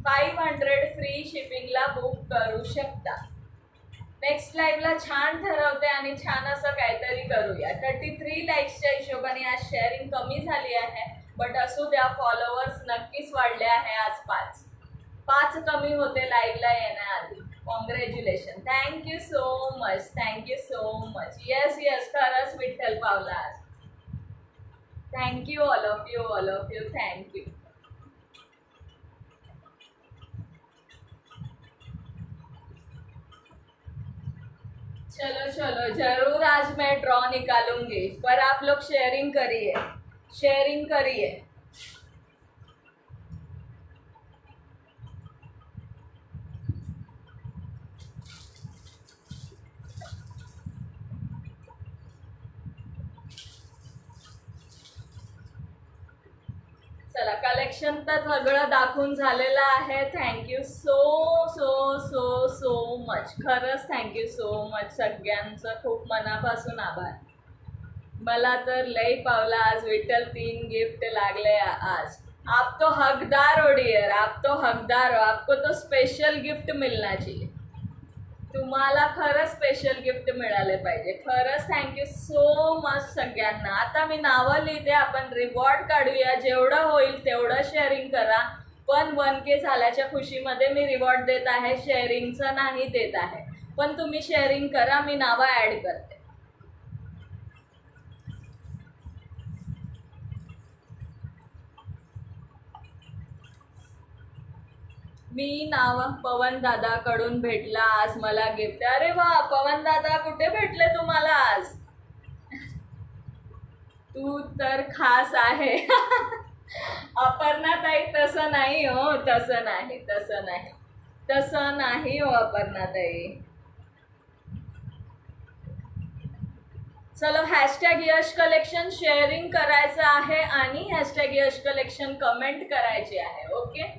500 फ्री शिपिंगला बुक करू शकता. नेक्स्ट लाईव्हला छान ठरवते आणि छान असं काहीतरी करूया. 33 लाईक्सच्या हिशोबाने आज शेअरिंग कमी झाली आहे, बट असू द्या, फॉलोअर्स नक्कीच वाढले आहे. आज 5 कमी होते लाईव्हला येण्याआधी. Congratulation, thank you so much, thank you so much. Yes yes, खरंच विठ्ठल पावला आज. Thank you all of you, all of you, thank you. चलो चलो, जरूर आज मैं ड्रॉ निकालूंगी, पर आप लोग शेयरिंग करिए, शेयरिंग करिए. चला, कलेक्शन तर सगळं दाखवून झालेलं आहे. Thank you so so so so much. खरंच थँक्यू सो मच सगळ्यांचं, खूप मनापासून आभार. मला तर लई पावला आज विठ्ठल. 3 गिफ्ट लागले आज. आप तो हकदार हो डियर, आप तो हकदार हो. आपको तो स्पेशल गिफ्ट मिलना चाहिए. तुम्हाला खरंच स्पेशल गिफ्ट मिळाले पाहिजे. खरंच थँक्यू सो मच सगळ्यांना. आता मी नावं लिहिते, आपण रिवॉर्ड काढूया. जेवढं होईल तेवढं शेअरिंग करा, पण 1K झाल्याच्या खुशीमध्ये मी रिवॉर्ड देत आहे, शेअरिंगचं नाही देत आहे. पण तुम्ही शेअरिंग करा, मी नावं ॲड करते. मी नाव पवन दादाकडून भेटला आज मला गिफ्ट. अरे वा, पवन दादा कुठे भेटले तुम्हाला आज? तू तर खास आहे. अपर्णा ताई, तसं नाही हो, तसं नाही, तसं नाही, तसं नाही हो अपर्णा ताई. चलो, हॅशटॅग यश कलेक्शन शेअरिंग करायचं आहे आणि हॅशटॅग यश कलेक्शन कमेंट करायची आहे. ओके,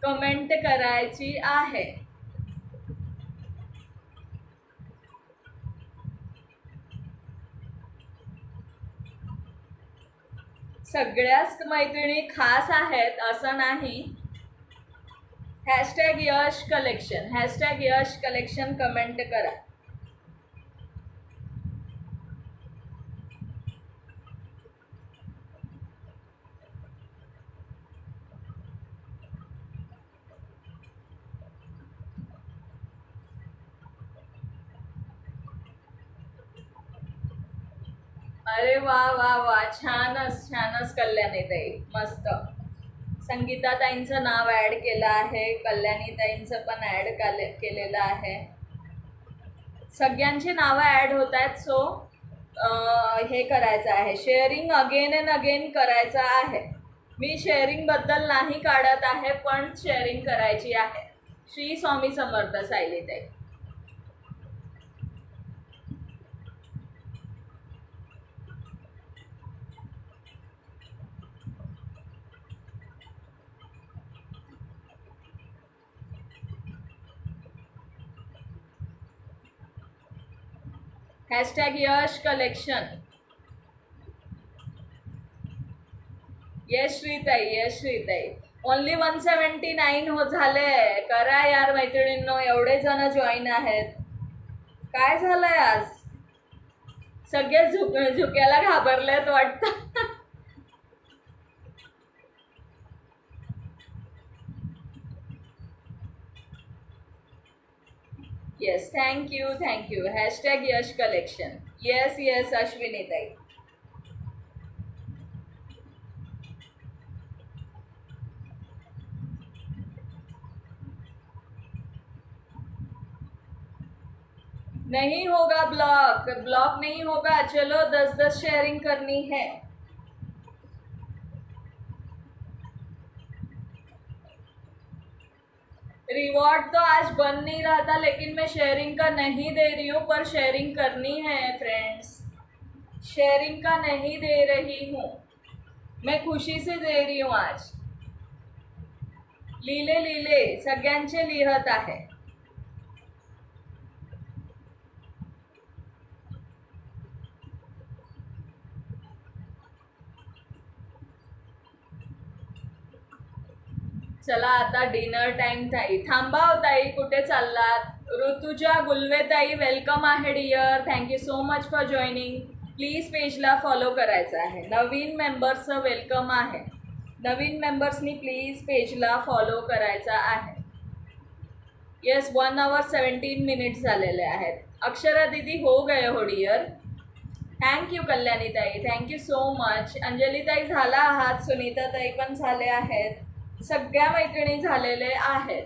कमेंट करायची आहे. सगळ्याच मैत्रिणी खास आहेत असं नाही. हॅशटॅग यश कलेक्शन, हॅशटॅग यश कलेक्शन कमेंट करा. अरे वा वा वा, छानच छानच कल्याणी ताई, मस्त. संगीता ताईंचं नाव ॲड केलं आहे, कल्याणी ताईंचं पण ॲड केलेलं आहे. सगळ्यांची नावं ॲड होत आहेत. सो हे करायचं आहे, शेअरिंग अगेन अँड अगेन करायचं आहे. मी शेअरिंगबद्दल नाही काढत आहे, पण शेअरिंग करायची आहे. श्री स्वामी समर्थ सायली ताई. हॅशटॅग यश कलेक्शन. यश श्रीताई, यश श्रीताई. ओनली 179 हो झाले. करा यार मैत्रिणींनो, एवढे जण जॉईन आहेत. काय झालंय आज? सगळे झुक्याला घाबरलेत वाटतं. Yes, thank you. हॅशटॅग यश कलेक्शन. येस अश्विनी ताई. नहीं होगा ब्लॉक नहीं होगा. चलो 10-10 शेयरिंग करनी है. रिवॉर्ड तो आज बन नहीं रहा था, लेकिन मैं शेयरिंग का नहीं दे रही हूँ, पर शेयरिंग करनी है फ्रेंड्स. शेयरिंग का नहीं दे रही हूँ, मैं खुशी से दे रही हूँ आज. लिहिले सगळ्यांचे लिहत आहे. चला आता डिनर टाइम. ताई थांबा हो ताई, कुठे चाललात? ऋतुजा गुलवे ताई वेलकम आहे dear. Thank you so much for joining. Please पेजला फॉलो करायचं आहे. नवीन मेंबर्सचं वेलकम आहे. नवीन मेंबर्सनी प्लीज पेजला फॉलो करायचा आहे. येस 1 hour 17 minutes झालेले आहेत. अक्षरा दीदी हो गए हो डिअर. थँक्यू कल्याणी ताई, थँक्यू सो मच. अंजली ताई झाला आहात. सुनीता ताई पण झाले आहेत. सगळ्या मैत्रिणी झालेले आहेत.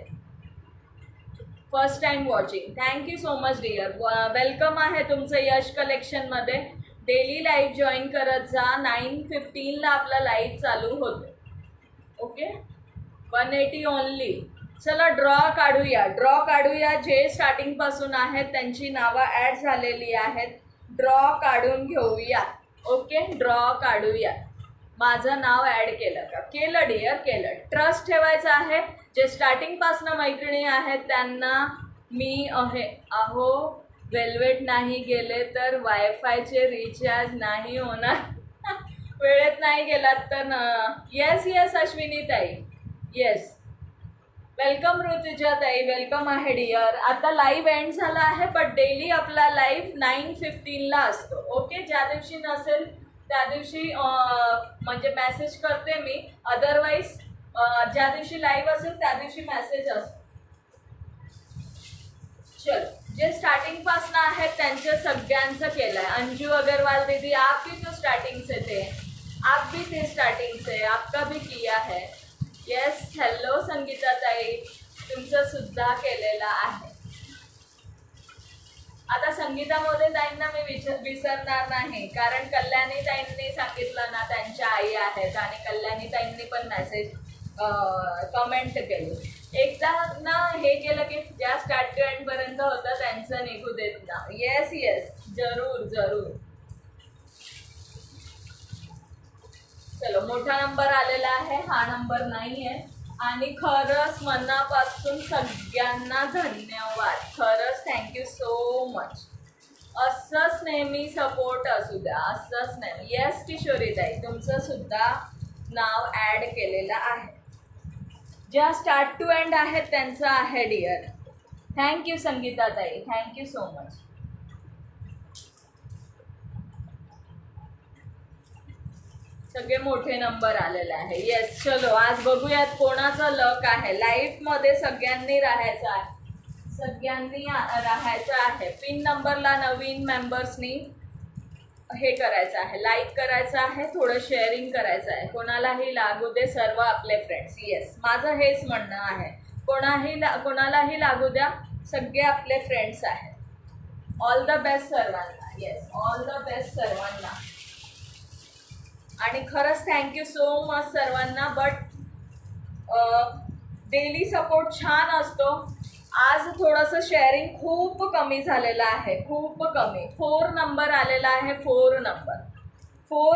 First time watching. Thank you so much dear. Welcome आहे तुमचं यश कलेक्शनमध्ये. डेली लाईव्ह जॉईन करत जा. 9:15 आपला लाईव्ह चालू होतो. Okay, 180 only. चला ड्रॉ काढूया. जे स्टार्टिंगपासून आहेत त्यांची नावं ॲड झालेली आहेत. ड्रॉ काढून घेऊया. ओके, ड्रॉ काढूया. माझं नाव ॲड केलं का? केलं डिअर, केलं. ट्रस्ट ठेवायचा आहे. जे स्टार्टिंगपासनं मैत्रिणी आहेत त्यांना मी अहो वेलवेट नाही गेले तर वायफायचे रिचार्ज नाही होणार. वेळेत नाही गेलात तर येस अश्विनी ताई. येस, वेलकम ऋतुजा ताई, वेलकम आहे डिअर. आता लाईव्ह एंड झाला आहे, बट डेली आपला लाईव्ह 9:15 असतो. ओके, ज्या दिवशी नसेल त्या दिवशी म्हणजे मेसेज करते मी. अदरवाईज ज्या दिवशी लाईव्ह असेल त्या दिवशी मेसेज असतो. चल, जे स्टार्टिंगपासनं आहेत त्यांच्या सगळ्यांचं केलं आहे. अंजू अग्रवाल दीदी आप भी तो स्टार्टिंग से थे, आप भी थे स्टार्टिंग से, आपका भी किया है. येस, हॅलो संगीता ताई, तुमचं सुद्धा केलेलं आहे. आता संगीता मोरे ताईंना मी विसरणार नाही, कारण कल्याणी ताईंनी सांगितलं ना त्यांच्या आई आहेत, आणि कल्याणी ताईंनी पण मेसेज कमेंट केली. एकदा ना हे केलं की ज्या स्टार्ट टू एंड पर्यंत होतं त्यांचं निघू देत ना. येस जरूर. चलो, मोठा नंबर आलेला आहे, हा नंबर नाही आहे. आणि खरंच मनापासून सगळ्यांना धन्यवाद. खरंच थँक्यू सो मच. असंच नेहमी सपोर्ट असू द्या, असंच नेहमी. येस किशोरीताई, तुमचं सुद्धा नाव ॲड केलेलं आहे. ज्या स्टार्ट टू एंड आहेत त्यांचं आहे डिअर. थँक्यू संगीताताई, थँक्यू सो मच. सगळे मोठे नंबर आलेले आहे. येस, चलो आज बघूयात कोणाचा लक आहे. लाईफमध्ये सगळ्यांनी राहायचं आहे. पिन नंबरला नवीन मेंबर्सनी हे करायचं आहे, लाईक करायचं आहे, थोडं शेअरिंग करायचं आहे. कोणालाही लागू दे, सर्व आपले फ्रेंड्स. येस, माझं हेच म्हणणं आहे. कोणालाही लागू द्या, सगळे आपले फ्रेंड्स आहेत. ऑल द बेस्ट सर्वांना. येस, ऑल द बेस्ट सर्वांना. आणि खरंच थँक्यू सो मच सर्वांना. बट डेली सपोर्ट छान असतो. आज थोडंसं शेअरिंग खूप कमी झालेलं आहे, खूप कमी. 4 नंबर आलेला आहे. 4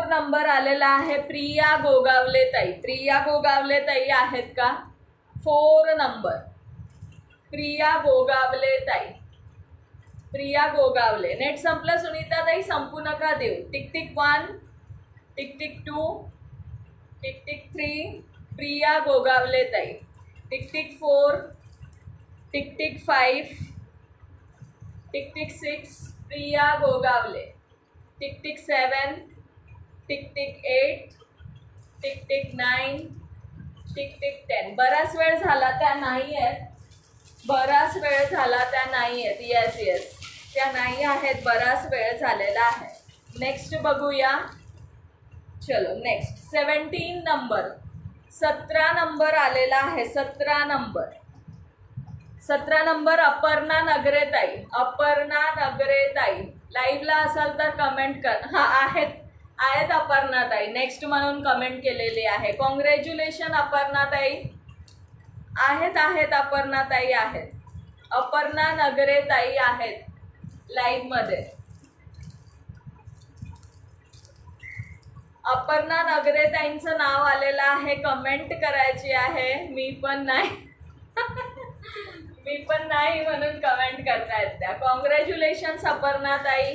नंबर आलेला आहे. प्रिया गोगावले ताई आहेत का? 4 नंबर. प्रिया गोगावले. नेट संपलं सुनीता ताई, संपू नका देऊ. Tick tick 1, tick tick 2, tick tick 3, Priya Gogawale ताई. Tick tick 4, tick tick 5, tick tick 6 Priya Gogawale. Tick tick 7, tick tick 8, tick tick 9, tick tick 10. बराच वेळ झाला त्या नाही आहेत. बराच वेळ झाला त्या नाही आहेत. येस येस, त्या नाही आहेत. बराच वेळ झालेला आहे. नेक्स्ट बघूया. चलो नेक्स्ट 17 नंबर, 17 नंबर आलेला आहे. 17 नंबर, 17 नंबर अपर्णा नगरेताई. अपर्णा नगरेताई लाईव्हला असाल तर कमेंट कर. हा आहेत आहेत अपर्णाताई. नेक्स्ट म्हणून कमेंट केलेली आहे. कॉंग्रॅच्युलेशन अपर्णाताई. आहेत आहेत अपर्णाताई आहेत. अपर्णा नगरेताई आहेत लाईव्हमध्ये. अपर्णा नगरेताईंचं नाव आलेलं आहे. कमेंट करायची आहे. मी पण नाही मी पण नाही म्हणून कमेंट करतायत त्या. कॉंग्रॅच्युलेशन्स अपर्णाताई.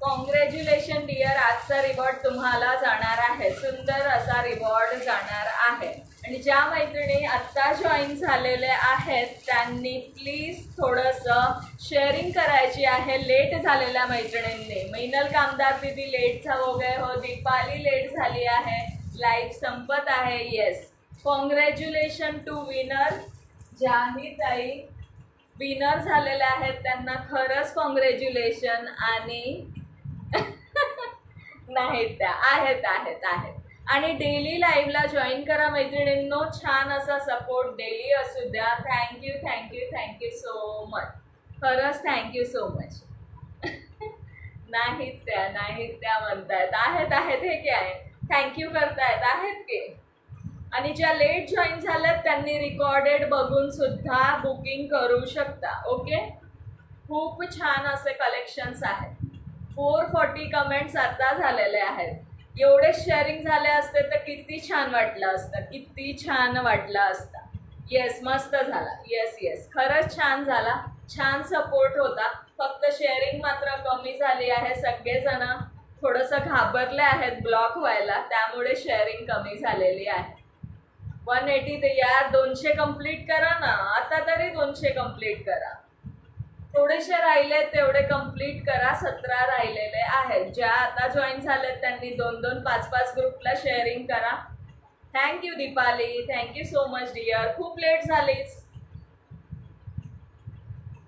Congratulation dear. आजचा रिवॉर्ड तुम्हाला जाणार आहे. सुंदर असा रिवॉर्ड जाणार आहे. आणि ज्या मैत्रिणी आत्ता जॉईन झालेले आहेत त्यांनी प्लीज थोडंसं शेअरिंग करायची आहे. लेट झालेल्या मैत्रिणींनी. मैनल कामदार दिदी लेट हो गए हो. दीपाली लेट झाली आहे. लाईव्ह संपत आहे. Yes, congratulation to winner. ज्याही ताई विनर झालेल्या आहेत त्यांना खरंच कॉंग्रॅच्युलेशन. आणि नाहीत त्या आहेत आहेत आहेत. आणि डेली लाईव्हला जॉईन करा मैत्रिणींनो. छान असा सपोर्ट डेली असू द्या. Thank you thank you thank you so much. खरंच थँक्यू सो मच. नाहीत त्या म्हणतायत. आहेत आहेत. हे काय आहे, थँक्यू करतायत. आहेत की. आणि ज्या लेट जॉईन झाल्यात त्यांनी रिकॉर्डेड बघून सुद्धा बुकिंग करू शकता. ओके, खूप छान असे कलेक्शन्स आहेत. 440 कमेंट्स आता झालेले आहेत. एवढे शेअरिंग झाले असते तर किती छान वाटलं असतं. किती छान वाटलं असतं. येस, मस्त झाला. येस येस, खरंच छान झाला. छान सपोर्ट होता. फक्त शेअरिंग मात्र कमी झाली आहे. सगळेजण थोडंसं घाबरले आहेत ब्लॉक व्हायला, त्यामुळे शेअरिंग कमी झालेली आहे. 180 ते यार 200 कंप्लीट करा ना. आता तरी 200 कंप्लीट करा. थोडेसे राहिले तेवढे कंप्लीट करा. 17 राहिलेले आहेत. ज्या आता जॉईन झालेत त्यांनी 2-2, 5-5 ग्रुपला शेअरिंग करा. Thank you Deepali. Thank you so much dear. खूप लेट झालीस.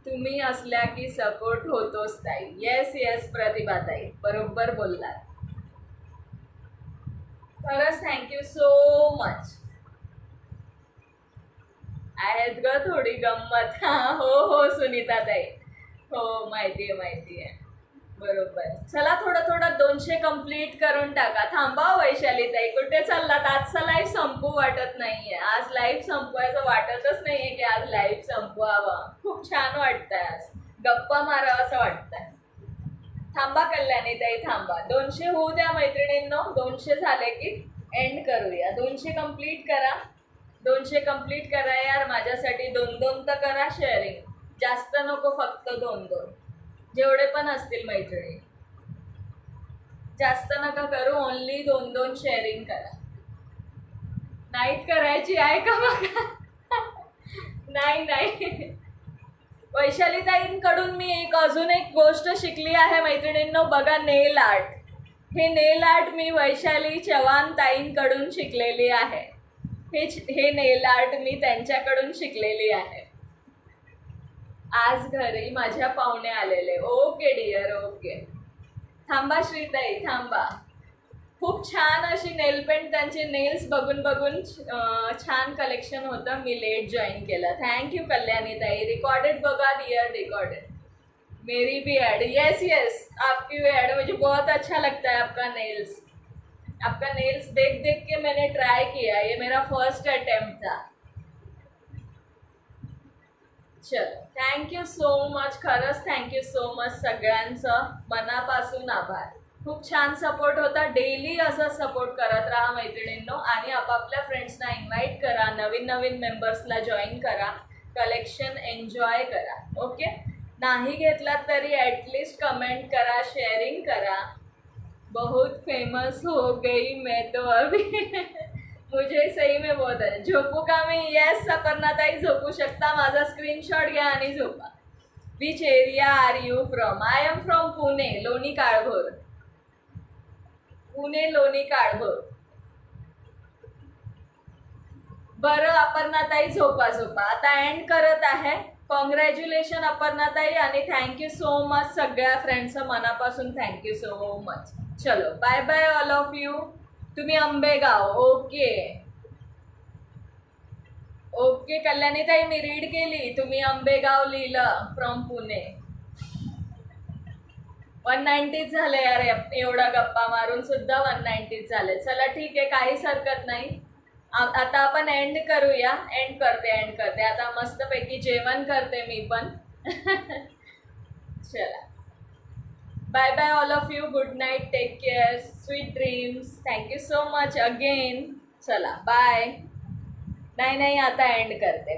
तुम्ही असल्या की सपोर्ट होतोच ताई. येस येस प्रतिभा ताई, बरोबर बोललात. खरंच थँक्यू सो मच. आहेत ग थोडी गंमत. हां हो हो सुनीता ताई. हो माहिती आहे. बरोबर. चला थोडं 200 कंप्लीट करून टाका. थांबा वैशाली ताई, कुठे चाललात? आजचा लाईव्ह संपू वाटत नाहीये. आज लाईव्ह संपवायचं वाटतच नाहीये की आज लाईव्ह संपवावं. खूप छान वाटतंय. आज गप्पा मारावं असं वाटतंय. थांबा कल्याणी ताई, थांबा. 200 होऊ द्या मैत्रिणींनो. 200 झाले की एंड करूया. 200 कंप्लीट करा. 200 कंप्लीट करा यार. माझ्यासाठी 2-2 तर करा शेअरिंग. जास्त नको, फक्त 2-2. जेवढे पण असतील मैत्रिणी, जास्त नका करू. ओनली 2-2 शेअरिंग करा. नाईट करायची आहे का बघा. नाही. वैशाली ताईंकडून मी अजून एक गोष्ट शिकली आहे मैत्रिणींनो. बघा, नेल आर्ट. हे नेल आर्ट मी वैशाली चव्हाण ताईंकडून शिकलेली आहे. हे नेल आर्ट मी त्यांच्याकडून शिकलेली आहे. आज घरी माझ्या पाहुणे आलेले. Okay dear, okay. थांबा श्रीताई, थांबा. खूप छान अशी नेल पेंट, त्यांचे नेल्स बघून छान कलेक्शन होतं. मी लेट जॉईन केलं. थँक्यू कल्याणी ताई. रिकॉर्डेड बघा डिअर, रिकॉर्डेड. मेरी भी ऐड. यस आपकी भी ऐड. मुझे बहुत अच्छा लगता है आपका नेल्स. आपका नेल्स देख के मैंने ट्राई किया. ये मेरा फर्स्ट अटेम्प्ट था. चलो, थँक्यू सो मच. खरंच थँक्यू सो मच. सगळ्यांचं मनापासून आभार. खूप छान सपोर्ट होता. डेली असं सपोर्ट करत राहा मैत्रिणींनो. आणि आपापल्या फ्रेंड्सना इन्व्हाइट करा. नवीन मेंबर्सला जॉईन करा. कलेक्शन एन्जॉय करा. ओके, नाही घेतलात तरी ॲटलिस्ट कमेंट करा, शेअरिंग करा. बहुत फेमस हो गई मैं तो अभी. मुझे सही में बहुत आहे. झोपू का मी? येस अपर्णाताई झोपू शकता. माझा स्क्रीनशॉट घ्या आणि झोपा. Which area are you from? I am from Pune, Loni Kalbhor. Pune Loni Kalbhor. बरं अपर्णाताई झोपा झोपा. आता एंड करत आहे. कॉंग्रॅच्युलेशन अपर्णाताई आणि थँक्यू सो मच सगळ्या फ्रेंड्सचं मनापासून थँक्यू सो मच. चलो bye bye all of you. तुम्ही आंबेगाव. ओके ओके कल्याणीताई मी रीड केली. तुम्ही आंबेगाव लिहिलं फ्रॉम पुणे. 190 झाले यार. एवढा गप्पा मारून सुद्धा 190 झाले. चला ठीक आहे, काहीच हरकत नाही. आता आपण एंड करूया. एंड करते आता मस्तपैकी जेवण करते मी पण. चला bye bye all of you. Good night. Take care. Sweet dreams. Thank you so much again. चला बाय. नाही आता एंड करते.